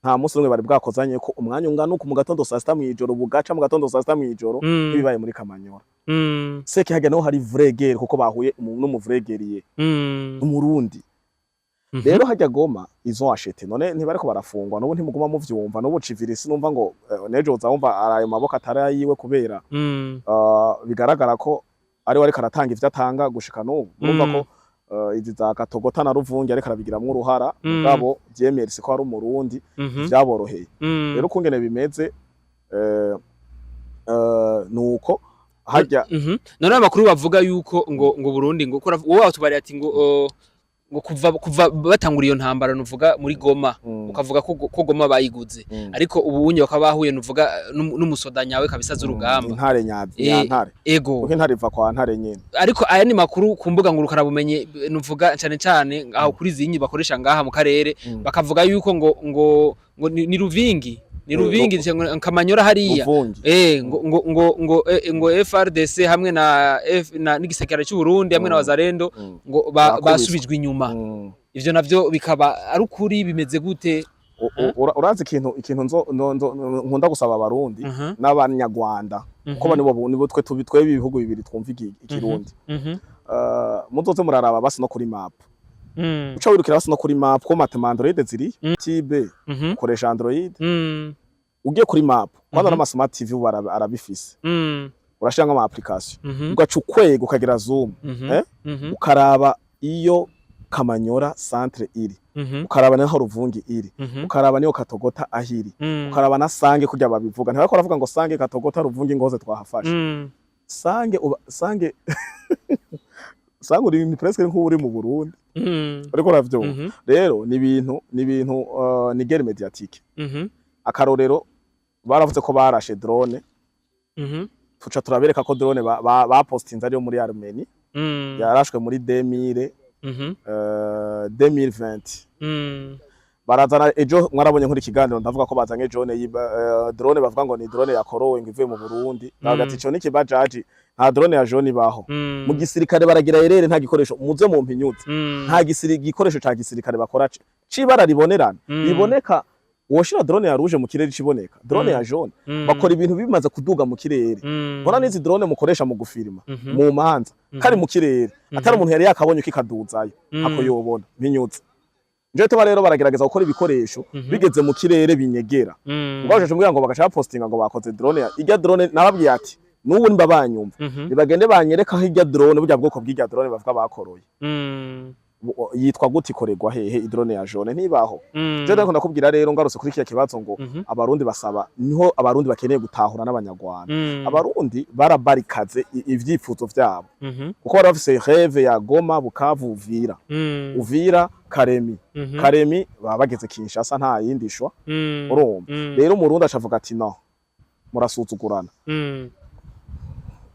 nta munsi numwe bari bwakozanye ko umwanya ungana uko mu gatondo saa 6 mwijoro bugaca mu gatondo saa 6 mwijoro bibaye muri Kamanyola seke hage naho hari vrai guerre kuko bahuye no vrai guerrier umurundi rero hajya Goma izo ashete none ntibariko barafungwa nubu ntimuguma mu vyumva nubu civilisi numva ngo nejo uzumva arayo maboko atarayiwe kubera bigaragara ko ari wari karatanga ivyo atanga gushika nubu urumva ko izi za Katogota na Ruvungi ariko arabigiramwe uruhara ngabo byemerse ko ari umurundi byaboroheye rero kungene bimeze nuko hajya none amakuru bavuga yuko ngo Burundi ngo wowe atubari ati ngo kuva batangura iyo ntambara nuvuga muri Goma ukavuga ko Goma bayiguze ariko ubu unye bakabahuye nuvuga n'umusoda nyawe kabisa z'urugamba intare ntare ego kuko intare iva kwa ntare nyene ariko aya ni makuru kumbuga ngurukana bumenye nuvuga cyane aho kuri zinyi bakoresha ngaha mu karere bakavuga yuko ngo ni Ruvingi ni Rubingi cyangwa Kamanyora hariya ngo FRDC hamwe na n'igisekera cy'u Burundi hamwe na Wazalendo ngo basubijwe inyuma ivyo navyo bikaba ari ukuri bimeze gute urazi ikintu nkunda gusaba abarundi n'abanyarwanda kuko nibo twe ibihugu bibiri twumva ikirundi muzoze muraraba basi no kuri map uca wirukira basi no kuri map ko matema Android ziri tibe ukoresha Android ugiye kuri map kwanza na smart TV arabifise urashanga ama application ugaca ukwega ukagira zoom ukaraba iyo Kamanyora centre iri ukaraba naho Ruvungi iri ukaraba niyo Katogota ahiri ukaraba na Sange kujya babivuga ntibako ravuga ngo Sange Katogota Ruvungi ngoze twahafashe Sange uri ni presque nk'uri mu Burundi ariko ravyo rero ni ibintu ni guerre médiatique akarorero baravuze ko barashe drone tuca turabereka ko drone bapostinze ari yo muri Armenia yarashwe muri 2020 barazana ejo mwarabonye nkuri kiganiro ndavuga ko bazanye drone bavuga ngo ni drone yakorowe ngo ivuye mu Burundi bagati cyo niki bajaji nta drone ya jone baho mu gisirikare baragira yerere nta gikoresho muze mu mpinyuze nta gikoresho ca gisirikare bakora cibara ribonerana riboneka woshira drone ya rouge mu kirere ciboneka drone ya jaune bakora ibintu bimaze kuduga mu kirere bona nizi drone mukoresha mu gufirima mu manza kari mu kirere atari umuntu yari yakabonye kikaduzayo ako yobona binyutse nje tuba rero baragerageza gukora ibikoresho bigeze mu kirere binyegera ugaje cyumwe ngo bagacha postinga ngo bakoze drone ijya drone nababwiye ati nubu nimba banyumva nibagende banyereka aho ijya drone burya bwoko bw'ijya drone bavuga bakoroye yitwa guti korerwa hehe idrone ya jaune ntibaho je ndako ndakubwira rero ngarose kuri kiya kibazo ngo abarundi basaba niho abarundi bakeneye gutahura n'abanyarwanda abarundi barabarikaze ivyifuzo vyabo kuko barafise rêve ya Goma Bukavu Uvira Karemi babageze Kinshasa nta yindi shwa urumva rero umurundi acavuga ati no murasuzugurana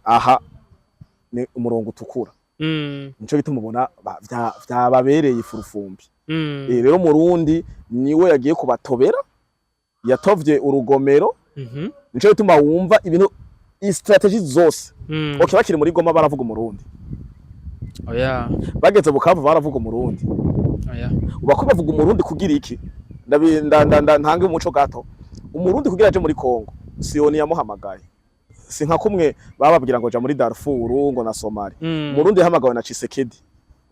aha ni umurongo utukura nico bitumubona vyababereye ifurufumbi rero Murundi niwe yagiye kubatobera yatovye urugomero nico bituma wumva ibintu strategy zose okay bakiri muri Goma baravuga Umurundi bageze Bukavu baravuga Umurundi ubako bavuga Umurundi kugira iki ntange umuco gato Umurundi kugira aje muri Kongo Sioni yamuhamagaye si nka kumwe bababwira ngo ja muri Darfur ngo na Somalia Murundi yahamagawe na Tshisekedi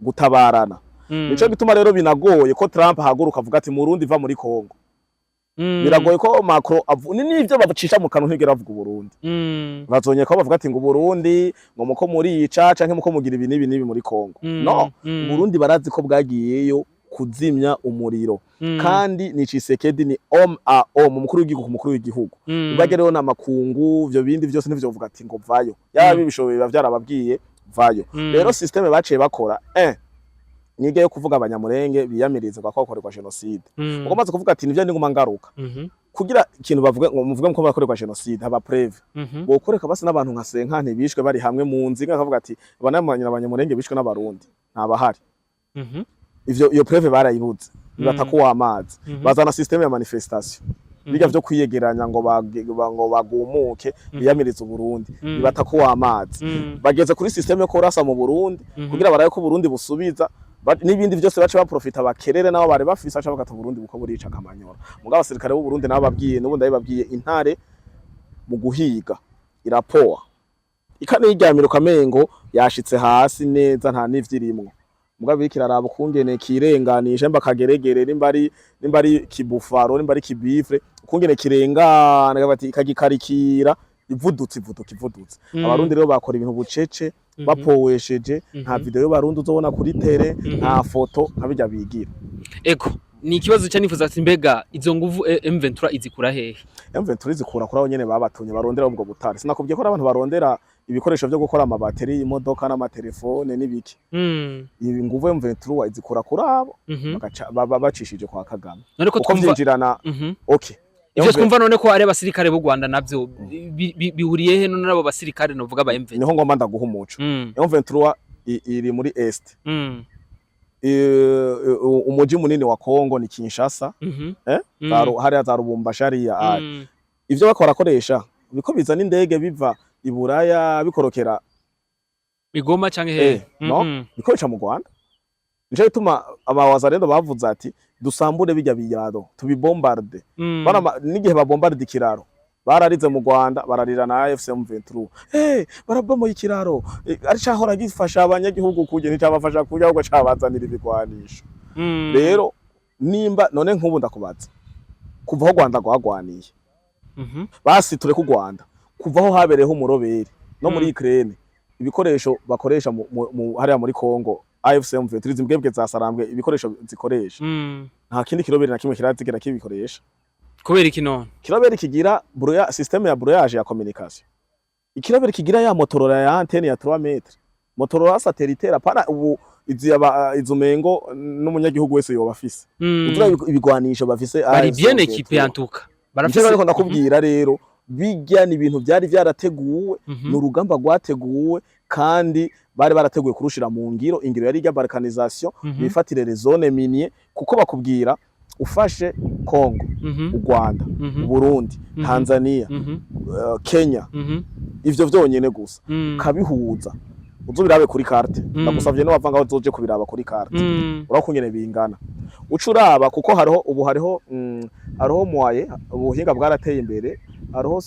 gutabarana nico gituma rero binagoye ko Trump haguruka avuga ati Murundi va muri Kongo biragoye ko Macron nivyo bavucisha mu kantu ntigera avuga Burundi bazonye ko bavuga ati ngo Burundi ngo muko muri ica canke muko mugira ibi nibi muri Kongo no Burundi barazi ko bwagiyeyo kuzimya umuriro kandi ni Tshisekedi ni umukuru w'igihugu bagereho na makungu byo bindi byose nivyo vuga ati ngo vayo yaba bishoboye bavyarababwiye vayo rero systeme baciye bakora nige yo kuvuga abanyamurenge biyamiriza kwa kwakorerwa genocide uko maze kuvuga ati nivyo ndinguma ngaruka kugira ikintu bavuga ngo muvuge ko bakorerwa genocide haba preve bokoreka basi n'abantu nka Senkante bishwe bari hamwe mu nzinga akavuga ati banamanyira abanyamurenge bishwe n'abarundi ntabahari iyo preve barayibuze batakuwa amazi bazana systeme ya manifestation biga vyo kwiyegeranya ngo bagumuke biyamiriza Burundi batakuwa amazi bageze kuri systeme ko rasa mu Burundi kugira baraye ko Burundi busubiza n'ibindi byose bace baprofita bakerere nabo bari bafise acha bagata Burundi buko burica Kamanyora mugabo abasirikare b'u Burundi nabo babwiye n'ubundi babwiye intare mu guhiga irapoa ikane yiryamira kamengo yashitse hasi neza nta nivyirimwo mugabo ikiraraba kungene kirenganisha mba kageregere nimbari kibufaro nimbari kibifre kungene kirengana bati kagikarikira ivudutse abarundi rero bakora ibintu bucece bapowesheje nta video yo barundi uzobona kuri tele nta foto nkabijya bigira ego ni ikibazo cyo nifuza ati mbega izo nguvu M23 izikura hehe M23 izikura kuri abo nyene babatunye barondera ubwo butari sinakubwiye ko abantu barondera ibikoresho byo gukora amabateri y'imodoka n'amatelefone n'ibiki ibi nguvu M23 izikura kuri abo bacishije kwa Kagame uko vyinjirana okay ivyo twumva none ko ari abasirikare b'u Rwanda navyo bihuriye he none nabo basirikare novuga ba M23 niho ngomba ndaguha umuco M23 iri muri est umuji munini wa Kongo ni Kinshasa hariya za Lubumbashi hariya ivyo bakora koresha biko bizana indege biva i Buraya bikorokera Igoma canke he no bikoresha mu Rwanda nico bituma abawazarendo bavuze ati dusambure bijya biraro tubibombarde n'igihe babombarde ikiraro bararize mu Rwanda bararira na AFC M23 barabomoye ikiraro ari cahora gifasha abanyagihugu kuje nticabafasha kujya ahubwo cabazanira ibigwanisho rero nimba none nk'ubu ndakubaza kuva aho Rwanda rwagwaniye basi ture ku Rwanda kuva aho habereho umuroberi no muri Ukraine ibikoresho bakoresha hariya muri Kongo AFC M23 zimbwebwe za Sarambwe ibikoresho zikoresha nta kindi kiroberi na kimwe kirazigira kibikoresha kubera iki none kiroberi kigira systeme ya brouillage ya communication ikiroberi kigira ya Motorola ya antenne ya 3 metres Motorola satellitaire apana ubu izumengo n'umunyagihugu wese yoba afise utura ibigwanisho bafise bari bien équipé en tout cas barafise ariko ndakubwira rero bijya ni ibintu byari byarateguwe n'urugamba rwateguwe kandi bari barateguye kurushira mu ngiro yari ya balkanisation bifatire les zones minier kuko bakubwira ufashe Kongo u Rwanda Burundi Tanzania Kenya ivyo vyonyene gusa kabihuza uzobirabe kuri carte ndagusavye no bavanga bazoje kubiraba kuri carte urakunyene bingana ucuraba kuko hariho moye ubuhinga bwarateye imbere hariho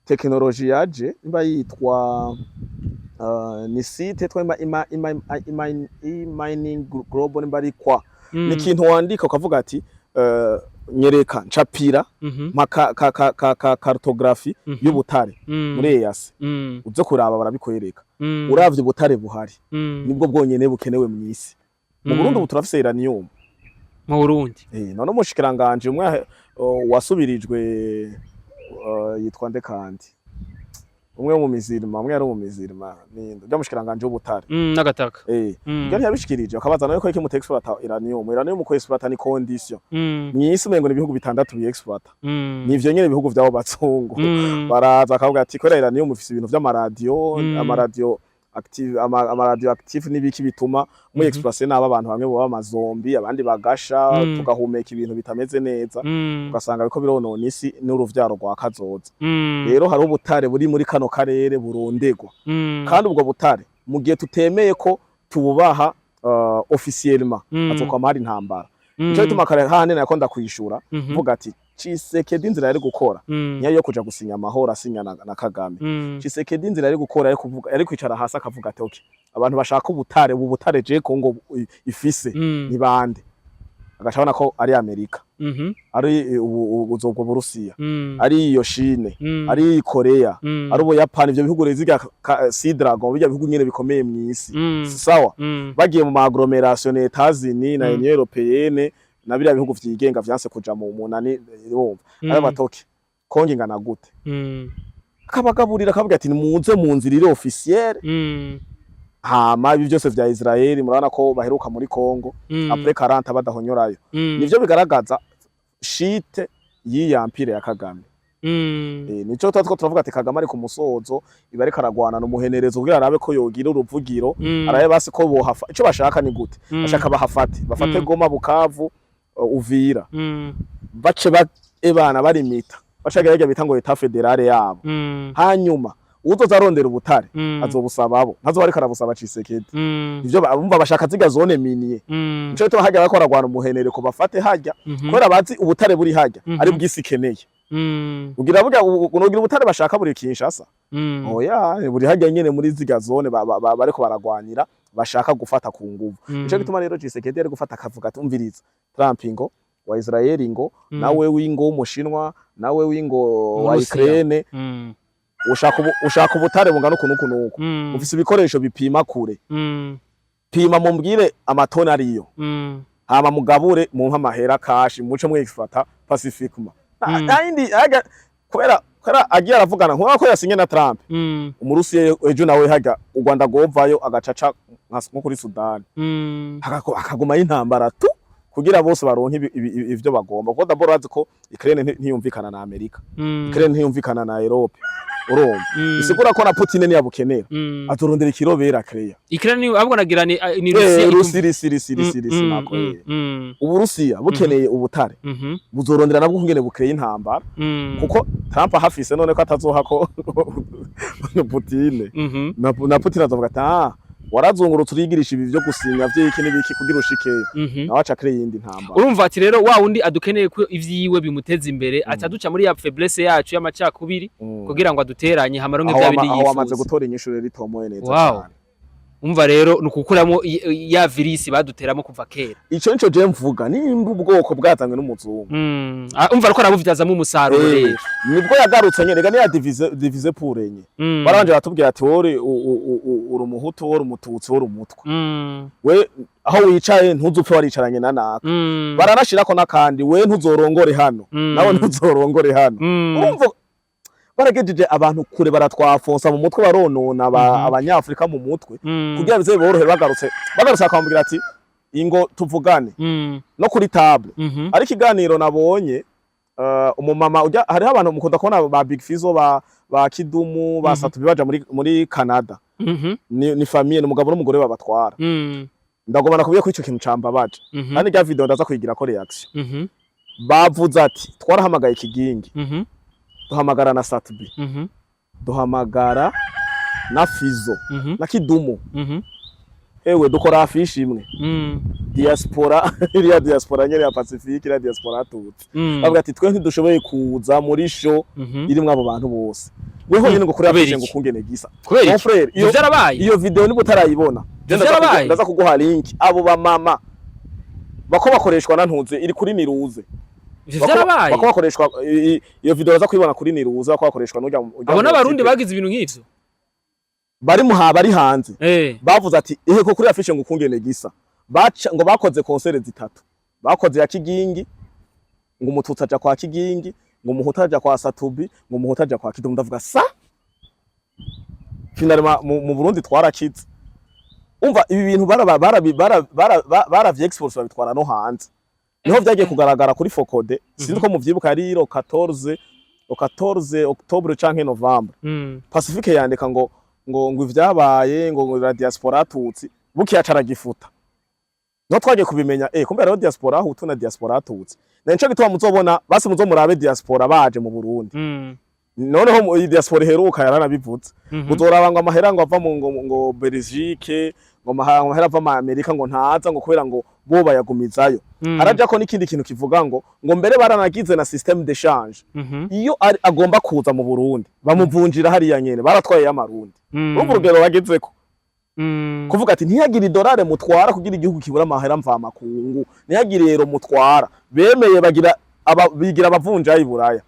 technologie yaje imba yitwa ni site twa mining global imba ari kwa ni kintu wandika ukavuga ati nyereka ncapira cartographie y'ubutare muri EAC uze kuraba barabikwereka uravye ubutare buhari nibwo bwonyene bukenewe mu isi mu Burundi ubu turafise uranium mu Burundi none umushikiranganje umwe wasubirijwe yitwa ndekandi umwe mu mizirima umwe yari mu mizirima nindo byamushikiranganje ubutare nagataka byari yabishikirije akabaza nawe ko iki mu exploit uranium ko exploit ni condition mwisi mengo ni bihugu bitandatu bi exploit nivyo nyene bihugu vyabo batsungu baraza akavuga ati ko uranium ufise ibintu vy'amaradio active amaradio active nibiki bituma mu exploiter naba abantu bamwe bo bamazombi abandi bagasha tugahumeka ibintu bitameze neza ugasanga biko bironona isi n'uruvyaro rwa kazoza rero hari ubutare buri muri kano karere burondegwa kandi ubwo butare mu gihe tutemeye ko tububaha officiellement azokwama hari intambara nico bituma kare hane nako ndakwishura vuga ati Tshisekedi inzira yari gukora nyayo kuja gusinya amahoro asinya na Kagame Tshisekedi inzira yari gukora yari kuvuga yari kwicara hasi akavuga ati okay abantu bashaka ubutare je Kongo ifise ni bande agashobona ko ari Amerika ari uzobwo Burusiya ari iyo Chine ari Korea ari Ubuyapani ivyo bihugu reziga Sea-Dragon bijya bihugu nyene bikomeye mu isi sawa bagiye mu agglomeration Etats-Unis na Union Européenne na biriya bihugu vyigenga vyanse kuja mu munani urumva ari batoke Kongo ingana gute kabagaburira kavuga ati muze mu nzira iri officielle hama ibi byose vya Israel murabona ko baheruka muri Kongo après 40 badahonyorayo nivyo bigaragaza shite yi empire ya Kagame nico twatwo turavuga ati Kagame ari ku musozo ibare karagwana no muhenerezo kugira arabe ko yogira uruvugiro araye basi ko bohafa ico bashaka ni gute bashaka bafate Goma Bukavu Uvira bace ebana barimita bacagerage bita ngo Etat Federale yabo hanyuma uzoza arondera ubutare azobusaba abo ntazo bari karabusaba Tshisekedi ivyo bumva bashaka ziga zone minier nico to hajya bakora gwana umuhenere ko bafate hajya kwera bazi ubutare buri hajya ari bwisi keneye ugira buga unogira ubutare bashaka buri Kinshasa oya buri hajya nyene muri ziga zone bariko baragwanira bashaka gufata ku nguvu nico gituma rero Tshisekedi ari gufata akavuga ati umviriza Trump ngo wa Israel ngo nawe wingo umushinwa nawe wingo wa Ukraine ushaka ubutare bungana ukuntu ufise ibikoresho bipima kure pima mumbwire amatoni ariyo hama mugabure mu nk'amahera kashi muce mwifata pacifiquement ayindi kubera agiye aravugana nko yasinye na Trump umurusiye ejo nawe haga u Rwanda govayo agacaca nko kuri Sudan akaguma y'intambara tu kugira bose baronke ivyo bagomba kuko d'abord urazi ko Ukraine ntiyumvikana na Amerika Ukraine ntiyumvikana na Europe urumva bisigura ko na Putin niyabukenera aturondera ikirobera Ukraine Ukraine ahubwo nagira ni Russia nako Uburusiya bukeneye ubutare buzorondera nabwo kungene bukreye intambara kuko Trump hafise none ko atazoha ko Putin na Putin azovuga ati warazungurutse urigirisha ibi byo gusinya vy'iki n'ibiki kugira ushikeyo nawe aca kreye indi ntambara urumva ati rero wa wundi adukeneye ko ivyiwe bimuteza imbere aca duca muri ya faiblesse yacu y'amacakubiri kugira ngo aduteranye hamaronke bya bindi yifuza aho amaze gutora inyishuro ritomoye neza cyane umva rero nukukuramo ya virisi baduteramo kuva kera ico nico je mvuga nimba ubwoko bwazanywe n'umuzungu umva ariko arabuvyazamo umusaruro rero nibwo yagarutse nyene gane ya divize pour enye baranje batubwira ati wore uri umuhutu wore umututsi wore umutwa we aho wicaye ntuzupfe waricaranye na naka baranashirako nakandi we ntuzorongore hano nawe ntuzorongore hano urumva baragejeje abantu kure baratwafonsa mu mutwe baronona abanyafrika mu mutwe kugira bize borohere bagarutse akambwira ati ingo tuvugane no kuri table ari kiganiro nabonye umumama hariho abantu mukunda kubona ba Big Fizzo ba Kidumu ba Satubi baja muri Canada ni famille n'umugabo n'umugore babatwara ndagomana kubiye kuri ico kintu cambabaje kandi rya video ndaza kuyigira ko reaction bavuze ati twarahamagaye ikigingi duhamagara na Satubi duhamagara na Fizzo na Kidumu ewe dukora afishi imwe diaspora iriya diaspora nyene ya Pacifique iriya diaspora tutsi bavuga ati twe ntidushoboye kuza muri show irimwe abo bantu bose weho nyine ngo kuri afishe ngo kungene gisa mon frère iyo video nibo tarayibona ndaza kuguha link abo ba mama bako bakoreshwa na ntuze iri kuri Niruze bako bakoreshwa iyo video baza kuyibona kuri Niruze bako bakoreshwa n'ujya abo n'abarundi bagize ibintu nk'ivyo bari bari hanze bavuze ati ehe ko kuri afishe ngo kungene gisa ngo bakoze concert zitatu bakoze ya Kigingi ngo umututsi aja kwa Kigingi ngo umuhutu aja kwa Satubi ngo umuhutu aja kwa Kidumu ndavuga sa finalement mu Burundi twarakize umva ibi bintu baravye export babitwara no hanze niho vyagiye kugaragara kuri Focode sinzi ko muvyibuka ari 14 Octobre canke Novembre Pacifique yandika ngo ivyabaye ngo la diaspora tutsi buki yacaragifuta no twagiye kubimenya kumbe rero diaspora hutu na diaspora tutsi nico gituma muzobona basi muzomurabe diaspora baje mu Burundi noneho iyi diaspora heruka yaranabivuze muzoraba ngo amahera ngo ava mu ngo Belgique ngo amahera ava mu Amerika ngo ntaza ngo kubera ngo bo bayagumizayo araja ko n'ikindi kintu kivuga ngo mbere baranagize na système d'échange iyo agomba kuza mu Burundi bamuvunjira hariya nyene baratwaye y'amarundi urugero bagezeko kuvuga ati ntiyagire idolare mutwara kugira igihugu kibura amahera mva makungu ntiyagire rero mutwara bemeye bigira abavunja y'Iburaya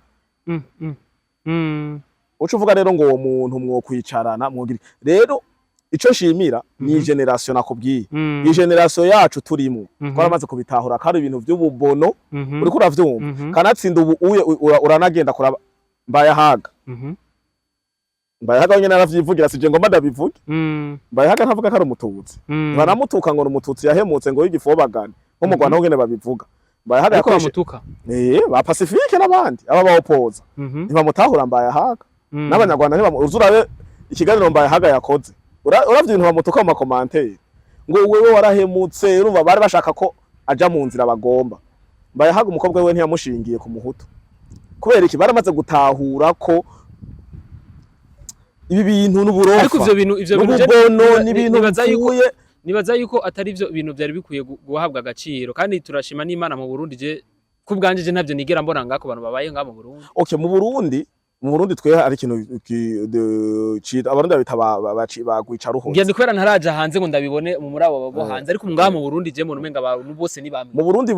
ucuvuga rero ngo uwo muntu mwo kwicarana mwogira rero ico shimira ni generation nakubwiye iyi generation yacu turimo twaramaze kubitahura kandi ibintu by'ububono uri kuravyumva kanatsinda ubu uranagenda kuraba Mbayahaga Mbayahaga nyene naravyivugira sije ngo ndabivuge Mbayahaga ntavuga ko ari umututsi banamutuka ngo umututsi yahemutse ngo y'igifobagane nko mu Rwanda ngene babivuga Mbayahaga yakoramutuka ba Pacifique n'abandi aba bawopoza ntibamutahura Mbayahaga n'abanyarwanda ntibamuzurabe ikiganiro Mbayahaga yakoze uravye ibintu bamutuka mu commentaire ngo wewe warahemutse urumva bari bashaka ko aja mu nzira bagomba Mbayahaga umukobwa we ntiyamushingiye ku muhutu kubera iki baramaze gutahura ko ibi bintu n'uburofa ariko ivyo bintu n'ibintu bivuye nibaza yuko atari ivyo bintu byari bikwiye guhabwa agaciro kandi turashima n'Imana mu Burundi je kubganje je ntavyo nigera mbona ngako abantu babaye nga mu Burundi okay mu Burundi twe ari ikintu cita abarundi bagwica ruho ngiye kubera ntaraja hanze ngo ndabibone mu murabo babo hanze ariko ngaha mu Burundi je muntu menga abantu bose ni bamwe mu Burundi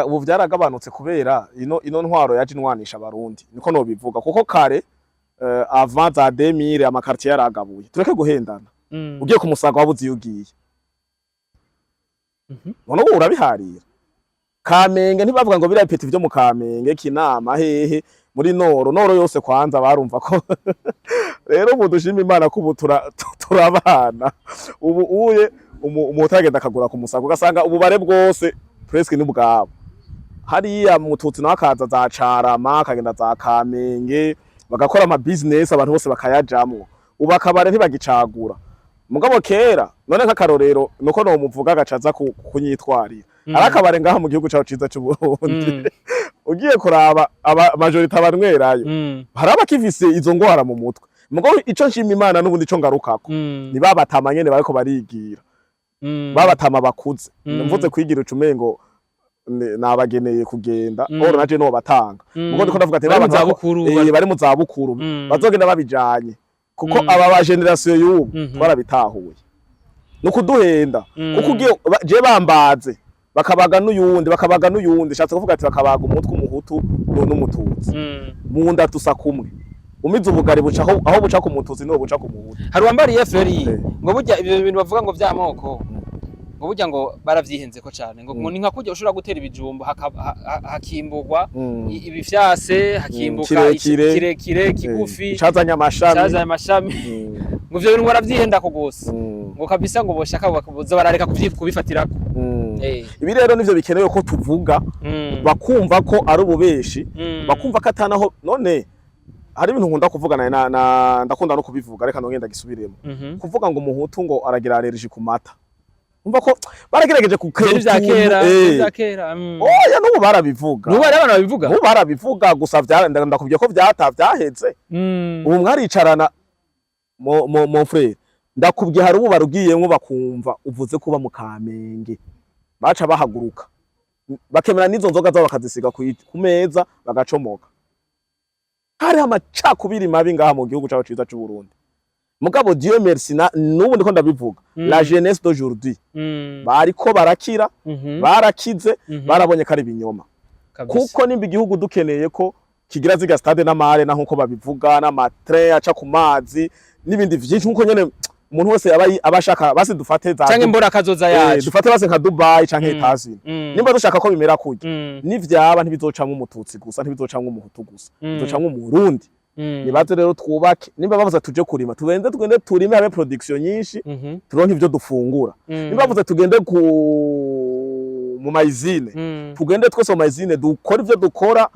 ubu vyaragabanutse kubera ino ntwaro yaje inwanisha abarundi niko no bivuga kuko kare avant za 2000 amakartier yaragabuye tureke guhendana ugiye ku Musaga wabuzi yugiye none urabiharira Kamenge ntibavuga ngo birapeti byo mu Kamenge Kinama hehe muri noro yose kwanza barumva ko rero mudushima Imana ko ubu turabana ubu uye umutagenda akagura ku Musaga ugasanga ububare bwose presque ni bwabo hariya mututsi nawe akaza za Carama akagenda za Kamenge bagakora ama business abantu bose bakayajamwo ubu akabare ntibagicagura mugabo kera none nk'akarorero nuko no muvuga gacaza kunyitwarira arakabare ngaha mu gihugu cacu ciza cy'u Burundi ugiye kuraba majority abanywerayo haraba kivise izo ngwara mu mutwe mugabo ico nshima Imana n'ubundi ico ngarukako ni babatama nyene bariko barigira babatama bakuze mvuze kwigira ucumengo nabageneye kugenda oro naje no batanga mugo ndiko ndavuga ati bari mu zabukuru bazogenda babijanye kuko aba ba generation y'ubu twarabitahuye nukuduhenda kuko ugiye je bambaze bakabaga n'uyundi shatse kuvuga ati bakabaga umutwe umuhutu n'umututsi mu nda tusa kumwe umize ubugari buca aho buca ku mututsi no buca ku muhutu hari wambariye FRI ngo burya ibyo bintu bavuga ngo vyamoko ngo burya ngo baravyihenze ko cyane ngo ni nka kujya ushobora gutera ibijumbo hakimburwa ibifyase hakimbuka kirekire kigufi cazanya amashami ngo ivyo bintu baravyihenda ko gose ngo kabisa ngo boshaka bakabuza barareka kubifatirako ibi rero nivyo bikenewe ko tuvuga bakumva ko ari ububeshi bakumva ko atanaho none hari ibintu nkunda kuvuga ndakunda no kubivuga reka nongenda gisubiremo kuvuga ngo umuhutu ngo aragira allergie ku mata umva ko baragerageje kukera oya n'ubu barabivuga n'ubu barabivuga gusa ndakubwiye ko vyaheze ubu mwaricarana mon frère ndakubwiye hari ubu barugiyemwo bakumva uvuze kuba mu Kamenge baca bahaguruka bakemera n'izo nzoga zabo bakazisiga ku meza bagacomoka hari amacakubiri mabi ngaha mu gihugu cyacu ciza cy'u Burundi mugabo Dieu merci n'ubu ndiko ndabivuga la jeunesse d'aujourd'hui bariko barakira barakize barabonye kari binyoma kuko nimba igihugu dukeneye ko kigira ziga stade n'amare na nkuko babivuga n'amatre aca ku mazi n'ibindi vyinshi nkuko nyene umuntu wese abashaka basi dufate za canke mbora kazoza yacu dufate base nka Dubai canke Etazini nimba dushaka ko bimera kurya nivyaba ntibizocamwe umututsi gusa ntibizocamwe umuhutu gusa bizocamwe umurundi nibaze rero twubake nimba bavuze tuje kurima tugende turime habe production nyinshi turonke ivyo dufungura nimba bavuze tugende mu mayizine tugende twese mu mayizine dukora ivyo dukora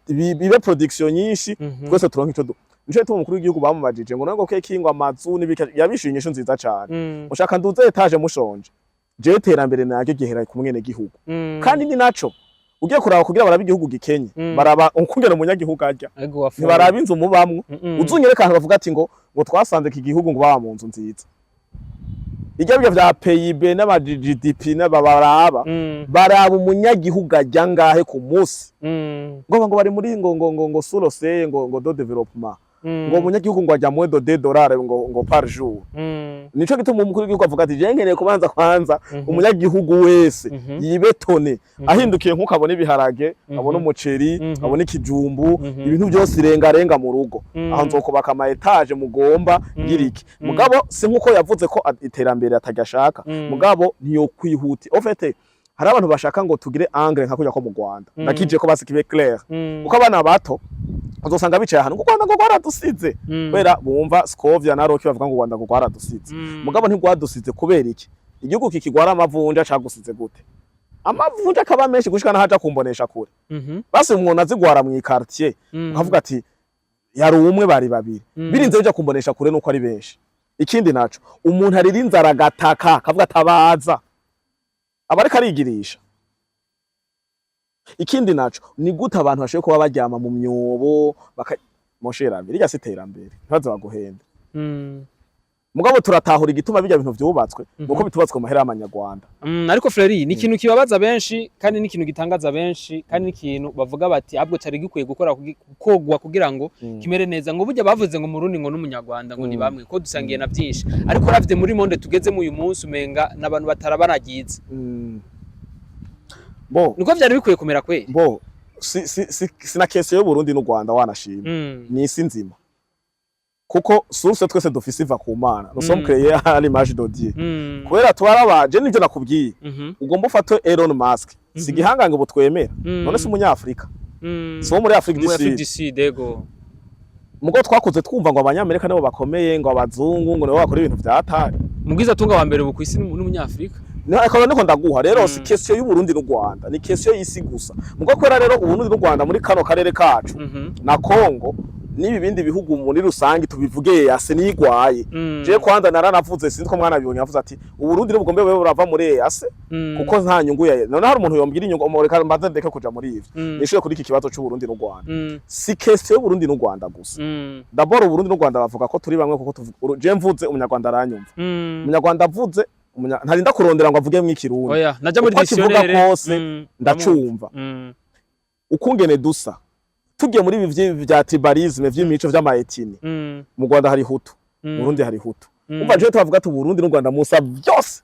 bibe production nyinshi twese turonke ico nico tu umukuru w'igihugu bamubajije ngo nango kekingo amazu nibika yabishinyisho nziza cyane ushaka nduze etaje mushonje je terambere nage gihera ku mwene gihugu kandi ni naco ugiye kuraba kugira barabe igihugu gikenye baraba ukungena umunyagihugu arya ntibaraba inzu mubamwe uzunyereka bavuga ati ngo twasanze iki gihugu ngo baba mu nzu nziza igihe vya PIB n'aba GDP n'ababaraba baraba umunyagihugu ajya ngahe ku munsi ngo bari muri ngo surose ngo do development ngo umunyagihugu ngo ajya moins de $2 ngo par jour nico gituma umukuru w'igihugu avuga ati je nkeneye kubanza kwanza umunyagihugu wese yibetone ahindukiye nkuko abona ibiharage abona umuceri abona ikijumbu ibintu byose irenga mu rugo aho nzokubaka ama etage mugomba ngiriki mugabo si nkuko yavuze ko iterambere atagashaka mugabo ntiyo kwihuti ofete hari abantu bashaka ngo tugire angle nka kujya ko mu Rwanda nakije ko basikibe clair uko abana bato uzosanga bicaye ahantu Rwanda ngo gwaradusize kubera bumva Scovia na Rocky bavuga ngo Rwanda ngo gwaradusize mugabo ntigwadusize kubera iki igihugu kikigwara amavunja cagusize gute amavunja akaba menshi gushika nahaja kumbonesha kure basi umuntu azigwara mu quartier ukavuga ati yari umwe bari babiri birinze bija kumbonesha kure nuko ari benshi ikindi naco umuntu aririnze aragataka kavuga tabaza abareka arigirisha ikindi naco ni gute abantu bashoye kuba baryama mu myobo mosherambere irya siterambere ntibaze baguhenda mugabo turatahura igituma bijya bintu vyubatswe nuko bitubatswe mu mahera y'amanyarwanda ariko Freri ni ikintu kibabaza benshi kandi ni ikintu gitangaza benshi kandi ni ikintu bavuga bati abwo cyari gikwiye gukora kogwa kugira ngo kimere neza ngo burya bavuze ngo murundi ngo n'umunyarwanda ngo ni bamwe ko dusangiye na byinshi ariko ravye muri monde tugeze mu uyu munsi umenga n'abantu batarabanagize bo niko vyari bikwiye kumera kwe bo sina kese yo Burundi n'u Rwanda wanashima ni isi nzima kuko source twese dufise iva ku Mana nous sommes créés à l'image de Dieu kubera twarabaje nivyo nakubwiye ugomba ufate Elon Musk sigihangange butwemera none se umunyafrika so muri Afrique du Sud ego mugo twakuze twumva ngo abanyamerika nabo bakomeye ngo abazungu ngo nabo bakora ibintu vyatari mubwiza tunga wa mbere ubu kwisi n'umunyafrika akaba niko ndaguha rero si question y'u Burundi n'u Rwanda ni question y'isi gusa mugo kwera rero u Burundi n'u Rwanda muri kano karere kacu na Kongo nibi bindi bihugu muri rusangi tubivuge yase nigwaye je kwanza naranavuze sinzi ko mwana bibonye avuze ati u Burundi n'ubugombe wewe urava muri yase kuko nta nyungu ya none hari umuntu yombwira inyungu umureka mbanze ndeke kuja muri ivyo nishuye kuri iki kibazo cy'u Burundi n'u Rwanda si question y'u Burundi n'u Rwanda gusa d'abord u Burundi n'u Rwanda bavuga ko turi bamwe kuko je mvuze umunyarwanda aranyumva umunyarwanda avuze ntarinda kurondera ngo avuge mw'ikirundi oya naja muri dictionnaire kose ndacumva ukungene dusa tugiye muri ibi vya tribalisme vy'imico vy'amaetini mu Rwanda hari Hutu mu Burundi hari Hutu umva je tuvuga ati Burundi n'u Rwanda musa byose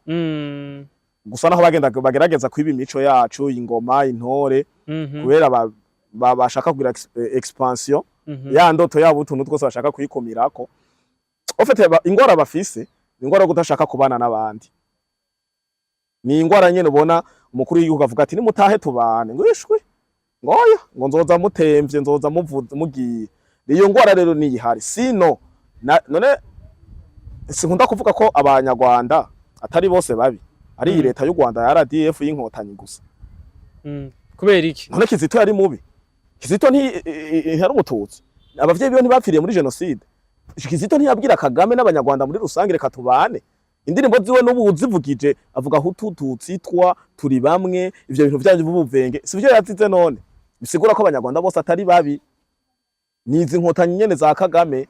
gusa naho bagerageza kwiba imico yacu ingoma intore kubera bashaka kugira expansion ya ndoto yabo utuntu twose bashaka kuyikomirako ofete ingora bafise ingora yo kudashaka kubana n'abandi ni ingwara nyene ubona umukuru w'igihugu avuga ati nimutahe tubane ngwishwe ngoya ngo nzoza mutemvye nzoza mugiye iyo ngwara rero niyihari sino none sinkunda kuvuga ko abanyarwanda atari bose babi ari leta y'u Rwanda ya RDF y'inkotanyi gusa kubera iki none Kizito yari mubi Kizito hari umututsi abavyeyi biyo ntibapfiriye muri genocide Kizito ntiyabwira Kagame n'abanyarwanda muri rusange reka tubane indirimbo ziwe n'ubu zivugije avuga Hutu Tutsi twa turi bamwe ivyo bintu byaje bubuvenge sivyo yazize none bisigura ko abanyarwanda bose atari babi nizi inkotanyi nyene za Kagame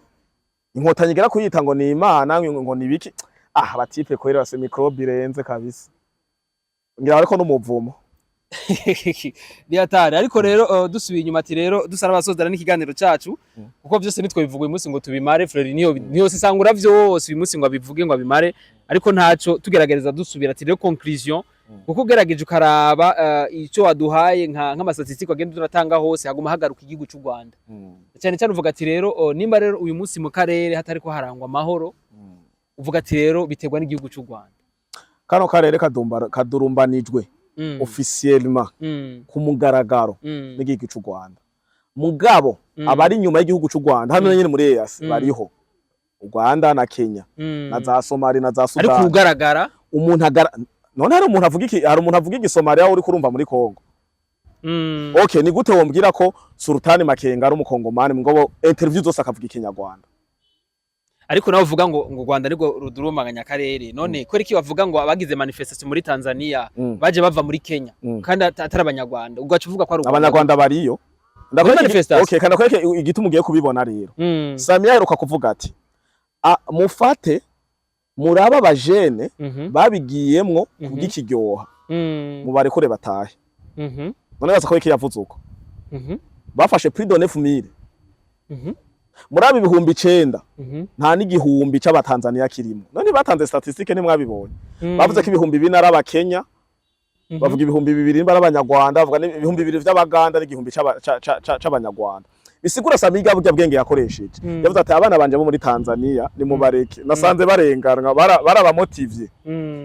inkotanyi gera kuyita ngo ni Imana ngo ni biki batipe ko rero base microbe irenze kabisa ngira ariko n'umuvumo Diatari ariko rero dusubiye inyuma ati rero dusara abasozera n'ikiganiro cacu kuko byose nitwe bivuga uyu munsi ngo tubimare Frere niyo sisangura byose uyu munsi ngo abivuge ngo abimare ariko ntaco tugerageza dusubira ati rero conclusion kuko ugerageje ukaraba ico waduhaye nk'ama statistique agenda turatanga hose haguma hagaruka igihugu cy'u Rwanda cyane cyane uvuga ati rero nimba rero uyu munsi mu karere hatari ko harangwa amahoro uvuga ati rero biterwa n'igihugu cy'u Rwanda kano karere kadurumbanijwe officiellement ku mugaragaro n'igihugu cy'u Rwanda mugabo abari inyuma y'igihugu cy'u Rwanda hano nyine muri EAC bariho u Rwanda na Kenya na za Somalia na za Sudan ariko ugaragara umuntu none hari umuntu avuga iki hari umuntu avuga igisomalia uri kurumva muri Kongo okay ni gute wombwira ko Sultani Makenga ari umukongomani ngo interview zose akavuga ikinyarwanda ariko nawe uvuga ngo u Rwanda nirwo rudurumanganya akarere none ko iki bavuga ngo abagize manifestation muri Tanzania baje bava muri Kenya kandi atari abanyarwanda ugaca uvuga ko ari abanyarwanda bariyo okay kandi kweke igituma ugiye kubibona rero Samia yaruka kuvuga ati mufate muraba abajene babigiyemwo kubw'ikiryoha mubarekure batahe none yaza ko iki yavuze uko bafashe prix de 9000 murabi ibihumbi 9 nta n'igihumbi c'abatanzania kirimo none batanze statistique ni mwabibonye bavuze ko ibihumbi 4 ari abakenya bavuga ibihumbi 2 ari abanyarwanda bavuga ibihumbi 2 vy'abaganda n'igihumbi c'abanyarwanda bisigura Samiga burya bwenge yakoresheje yavuze ati abana banje bo muri Tanzania ni mubareke nasanze barenganwa barabamotivye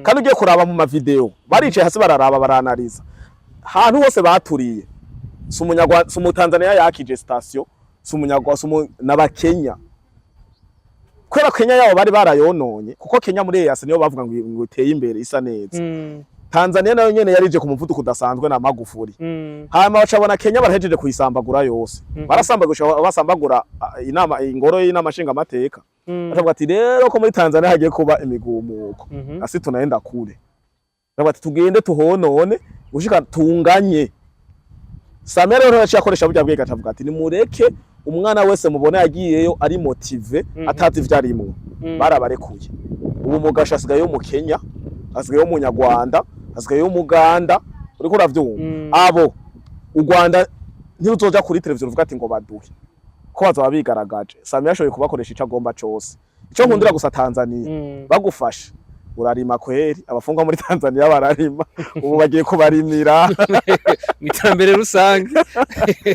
kandi ugiye kuraba mu ma video baricaye hasi bararaba baranaliza hantu hose baturiye Tanzania yakije station n'abakenya kwera Kenya yabo bari barayononye kuko Kenya muri EAC niyo bavuga ngo iteye imbere isa neza Tanzania nayo nyene yarije ku muvuduko udasanzwe na Magufuli hama bacabona Kenya barahejeje kuyisambagura yose basambagura inama ingoro y'inamashinga amateka batavuga ati rero ko muri Tanzania hagiye kuba imigumuko asi tunaenda kure bati tugende tuhonone ushika tunganye Samia rero yakoresha burya bwega atavuga ati nimureke umwana wese mubona yagiyeyo ari motive atazi ivyarimwe barabarekuye ubu mugasha asigaye mu Kenya asigaye mu Nyarwanda asigaye mu Uganda uriko uravyumva abo u Rwanda ntiruzoja kuri televiziyo uvuga ati ngo baduhe ko bazaba bigaragaje Samia yashoboye kubakoresha ico agomba cose ico nkundira gusa Tanzania bagufasha urarima kweri abafungwa muri Tanzania bararima ubu bagiye kubarimira mwiterambere rusange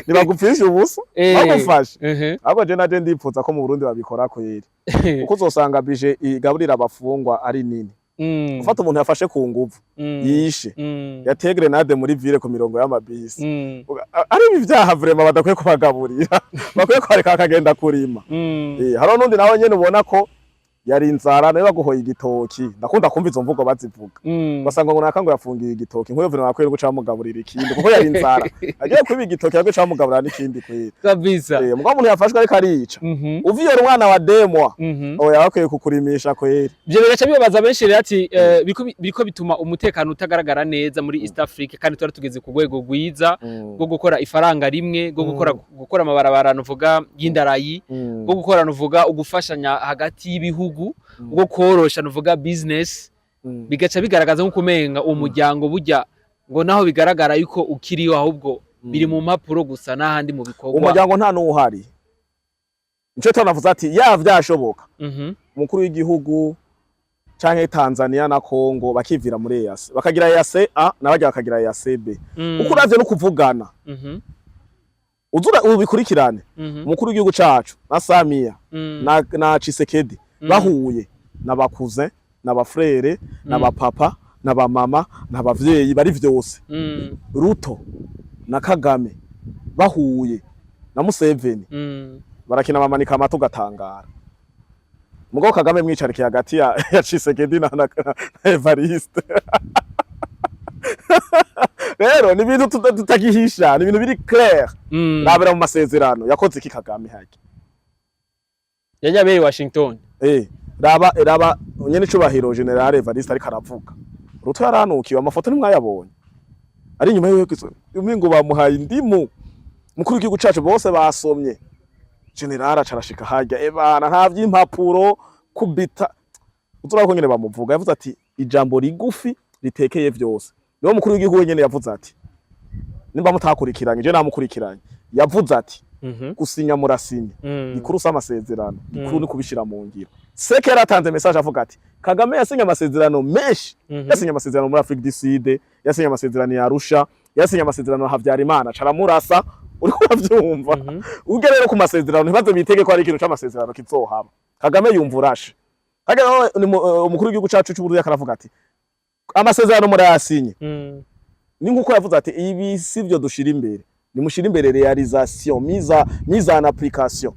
nibagupfisha ubuso bagufasha abo je naje ndipfuza ko mu Burundi babikora kweri uko uzosanga bije igaburira abafungwa ari nini ufata umuntu yafashe ku nguvu yishe yateye grenade muri ville ku mirongo y'amabisi ari ibivyaha vraiment badakwiye kubagaburira bakwiye kwareka akagenda kurima haro nundi nawe nyene ubona ko yari inzara nayo baguhoye igitoki ndakunda kumva izo mvugo bazivuga basanga ngo nakango yafungiye igitoki nkuyo vino nakwere guca mugaburira ikindi kuko yari inzara agiye kwiba igitoki yagwe ca mugaburira n'ikindi kwera kabisa mugabo umuntu yafashwe ariko arica uviyora umwana wa demwa oya bakwiye kukurimisha kwera ivyo bigaca bibabaza benshi rero ati biriko bituma umutekano utagaragara neza muri East Africa kandi twari tugeze ku rwego rwiza rwo gukora ifaranga rimwe rwo gukora amabarabara nuvuga y'indarayi rwo gukora nuvuga ugufashanya hagati y'ibihugu ubwo korosha nuvuga business bigaca bigaragaza nko kumenga umuryango burya ngo naho bigaragara yuko ukiriyo ahubwo biri mu mpapuro gusa n'ahandi mu bikorwa umuryango nta n'uhari nico tunavuze ati yavyashoboka umukuru w'igihugu canke Tanzania na Kongo bakivira muri EAC bakagira EAC A nabajya bakagira EAC B uko uravye no kuvugana uzura ubikurikirane umukuru w'igihugu cacu na Samia na Tshisekedi bahuye nabakuze nabafrere nabapapa nabamama nabavyeyi bari vyose Ruto na Kagame bahuye na Museveni barakina bamanika amatu gatangara mugabo Kagame mwicarike hagati ya Tshisekedi na Evariste rero ni ibintu tutagihisha ni ibintu biri clair nabera mu masezerano yakoze iki Kagame haki yajya Washington raba nyene cubahiro General Evariste ariko aravuga Ruto yaranukiwe amafoto nimwayabonye ari nyuma yo umingo bamuhaye indimu mukuru w'igihugu cacu bose basomye General acarashika hajya ebana nta vy'impapuro kubita uturako nyene bamuvuga yavuze ati ijambo rigufi ritekeye vyose niwo mukuru w'igihugu nyene yavuze ati nimba mutakurikiranye je namukurikiranye yavuze ati gusinya murasinya ikuru s'amasezerano ikuru ni kubishira mu ngiro Seke yaratanze message avuga ati Kagame yasinye amasezerano menshi yasinye amasezerano muri Afrique du Sud yasinye amasezerano ya Arusha yasinye amasezerano ya Havyarimana caramurasa uriko uravyumva ubwo rero ku masezerano ntibaze bitege ko ari ikintu c'amasezerano kizohaba Kagame yumva urashe Kagame umukuru w'igihugu cacu c'Uburundi yakaravuga ati amasezerano murayasinye ni nkuko yavuze ati ibi sivyo dushira imbere nimushira imbere realisation mise en application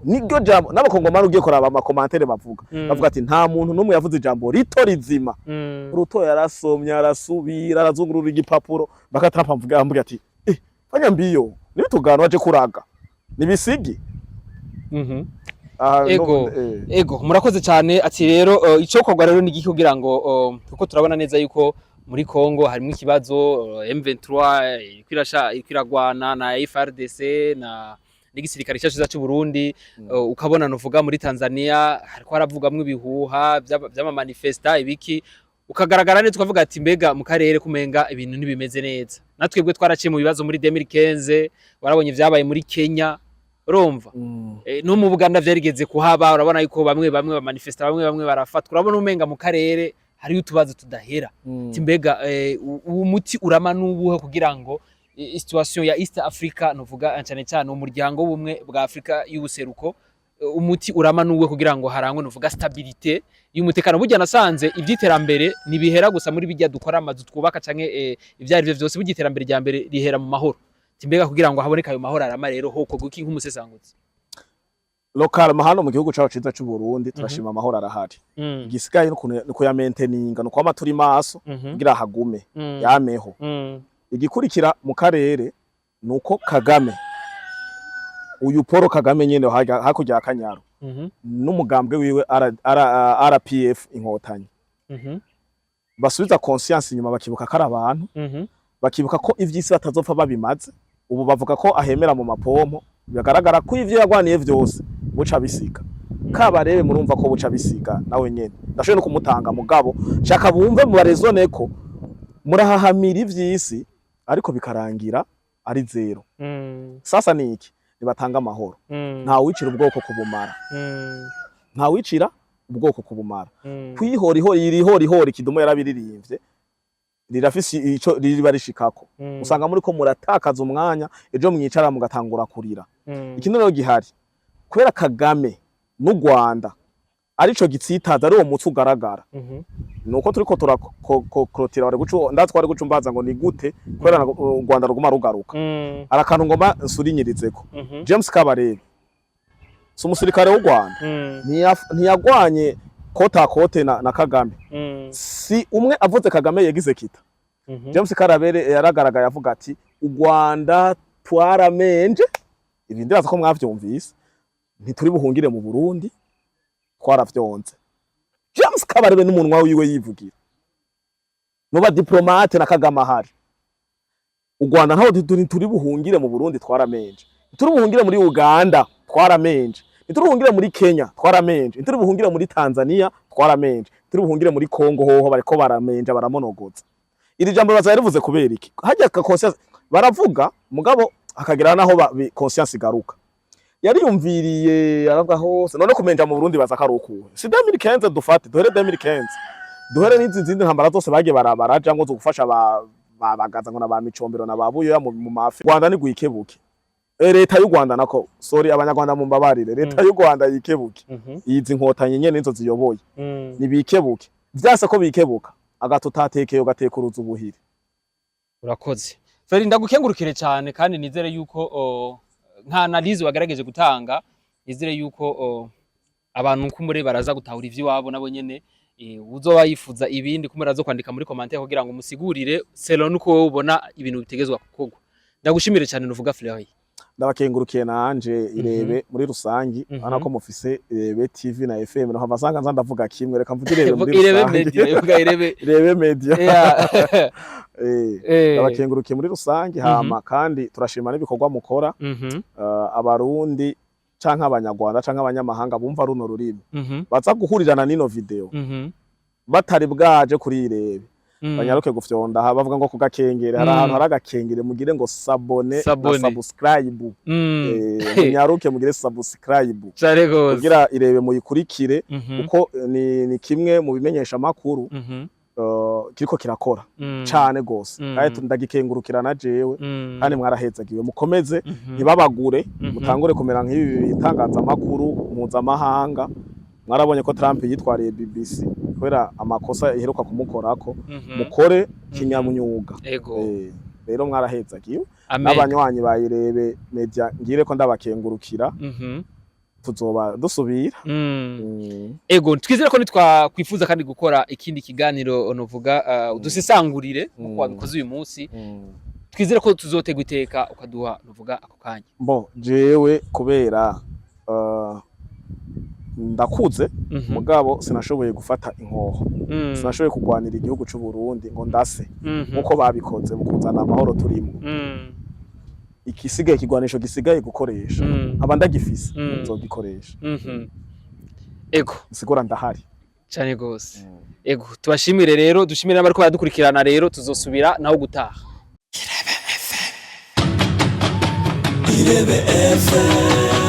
niryo jambo n'abakongomani ugiye koraba ama commentaire bavuga ati nta muntu numwe yavuze ijambo rito rizima Ruto yarasomye arasubira arazungurura igipapuro bakatampa mvuga ati fanya mbiyo nibitugano waje kuraga nibisigi ego murakoze cyane ati rero icokorwa rero nigiki kugira ngo kuko turabona neza yuko muri Kongo harimo ikibazo M23 ikwiragwana na FARDC na n'igisirikare cyacu cy'u Burundi ukabona nuvuga muri Tanzania hariko haravugamwe ibihuha by'ama manifesta ibiki ukagaragara neza tukavuga ati mbega mu karere kumenga ibintu ntibimeze neza natwebwe twaraciye mu bibazo muri 2015 warabonye vyabaye muri Kenya urumva no mu Buganda vyarigeze kuhaba urabona yuko bamwe ba manifesta bamwe barafatwa urabona umenga mu karere hari utubazo tudahera timbega umuti urama nubuhe kugira ngo situation ya East Africa novuga cyane cyane umuryango w'ubumwe bwa Afrika y'ubuseruko umuti urama nuwe kugira ngo harangwe novuga stabilité y'umutekano burya nasanze ivyiterambere nibihera gusa muri bijya dukora amazu twubaka canke ivyari byo byose byiterambere rya mbere rihera mu mahoro timbega kugira ngo haboneka ayo mahoro arama rero hoko guki nk'umusesangutsi local mahano mu gihugu cacu ciza c'u Burundi turashima amahoro arahari igisigaye nuko ya maintaininga nuko amaturi maso kugira hagume yameho igikurikira mu karere nuko Kagame uyu Paul Kagame nyene hakurya akanyaro n'umugambwe wiwe RPF inkotanyi basubiza conscience inyuma bakibuka kari abantu bakibuka ko ivyisi batazopfa babimaze ubu bavuga ko ahemera mu mapompo bigaragara ko ivyo yagwaniye vyose buca bisiga kabarebe murumva ko buca bisiga nawe nyene ndashoye no kumutanga mugabo shaka bumve mu barezone ko murahahamira ivyisi ariko bikarangira ari zero sasa niki nibatanga amahoro nta wicira ubwoko kubumara nta wicira ubwoko kubumara kwihora ikidumo yarabiririmbye rirafisi ico riri barishikako usanga muri ko muratakaza umwanya ejo mwicara mugatangura kurira ikindi rero gihari kubera Kagame n'u Rwanda arico gitsitaza ari uwo mutsi ugaragara nuko turiko turakrotira bari gucu ndatware gucumbaza ngo ni gute kubera u Rwanda ruguma rugaruka arakantu ngoma nsurinyirizeko James Kabarebe si umusirikare w'u Rwanda ntiyagwanye kota kote na Kagame si umwe avuze Kagame yagize kita James Karabere yaragaragaye avuga ati u Rwanda twaramenje ibi ndaza ko mwavyumvise ntituri buhungire mu Burundi twaravyonze James Kabarebe n'umunwa wiwe yivugira nuba diplomate na Kagame ahari u Rwanda ntaho turi buhungire mu Burundi twaramenje turi buhungire muri Uganda twaramenje turi buhungire muri Kenya twaramenje turi buhungire muri Tanzania twaramenje turi buhungire muri Kongo hoho bariko baramenje baramonogoza iri jambo bazarivuze kubera iki hajya ka conscience baravuga mugabo akagira naho conscience igaruka yari yumviriye aravuga hose none kumenja mu Burundi baza karukuwe si 2015 dufate duhere 2015 duhere n'izi zindi ntambara zose bagiye baraja ngo zo gufasha bagaza ngo na ba micombero na babuyo mu mafi Rwanda ni gwikebuke leta y'u Rwanda nako sorry abanyarwanda mu mbabarire leta y'u Rwanda yikebuke izi nkotanye nyene nizo ziyoboye ni bikebuke vyase ko bikebuka agatutateke gatekuruza ubuhiri urakoze Feri ndagukengurukire cyane kandi nizere yuko nka analize wagerageje gutanga nizere yuko abantu kumure baraza gutahura ivyo wabo nabo nyene uzoba yifuza ibindi kumura zo kwandika muri commentaire kugira ngo musigurire selon uko wowe ubona ibintu bitegezwa kugwa ndagushimire cyane nuvuga Fleury ndabakengurukiye nanje irebe muri rusangi ana ko mufise irebe TV na FM no havasanga nza ndavuga kimwe reka mvugire irebe muri rusangi irebe media ndabakengurukiye muri rusangi hama kandi turashima n'ibikorwa mukora abarundi canke abanyarwanda canke abanyamahanga bumva runo rurimi baza guhurirana nino video batari bwaje kuri irebe banyaruke gufyonda bavuga ngo kugakengere hari ahantu hari agakengere mugire ngo sabone na subscribe banyaruke mugire subscribe kugira irebe muyikurikire kuko ni kimwe mu bimenyesha makuru kiriko kirakora cyane gose kandi ndagikengurukira na jewe kandi mwarahezagiwe mukomeze ntibabagure mutangure kumera nk'ibi bitangaza makuru mpuzamahanga mwarabonye ko Trump yitwariye BBC kubera amakosa iheruka kumukorako mukore kinyamyuga rero mwarahezagiwe n'abanywanyi bayirebe media ngire ko ndabakengurukira tuzoba dusubira ego twizere ko nitwakwifuza kandi gukora ikindi kiganiro novuga udusesangurire uko wabikoze uyu munsi twizere ko tuzotegwa iteka ukaduha novuga ako kanya jewe kubera ndakuze mugabo sinashoboye gufata inkoho sinashoboye kugwanira igihugu cy'u Burundi ngo ndase nkuko babikoze mu kuzana amahoro turimo ikisigaye kigwanisho gisigaye gukoresha aba ndagifise nzogikoresha ego sigura ndahari cyane gose ego tubashimire rero dushimire n'abari ko baradukurikirana rero tuzosubira naho gutaha Irebe FM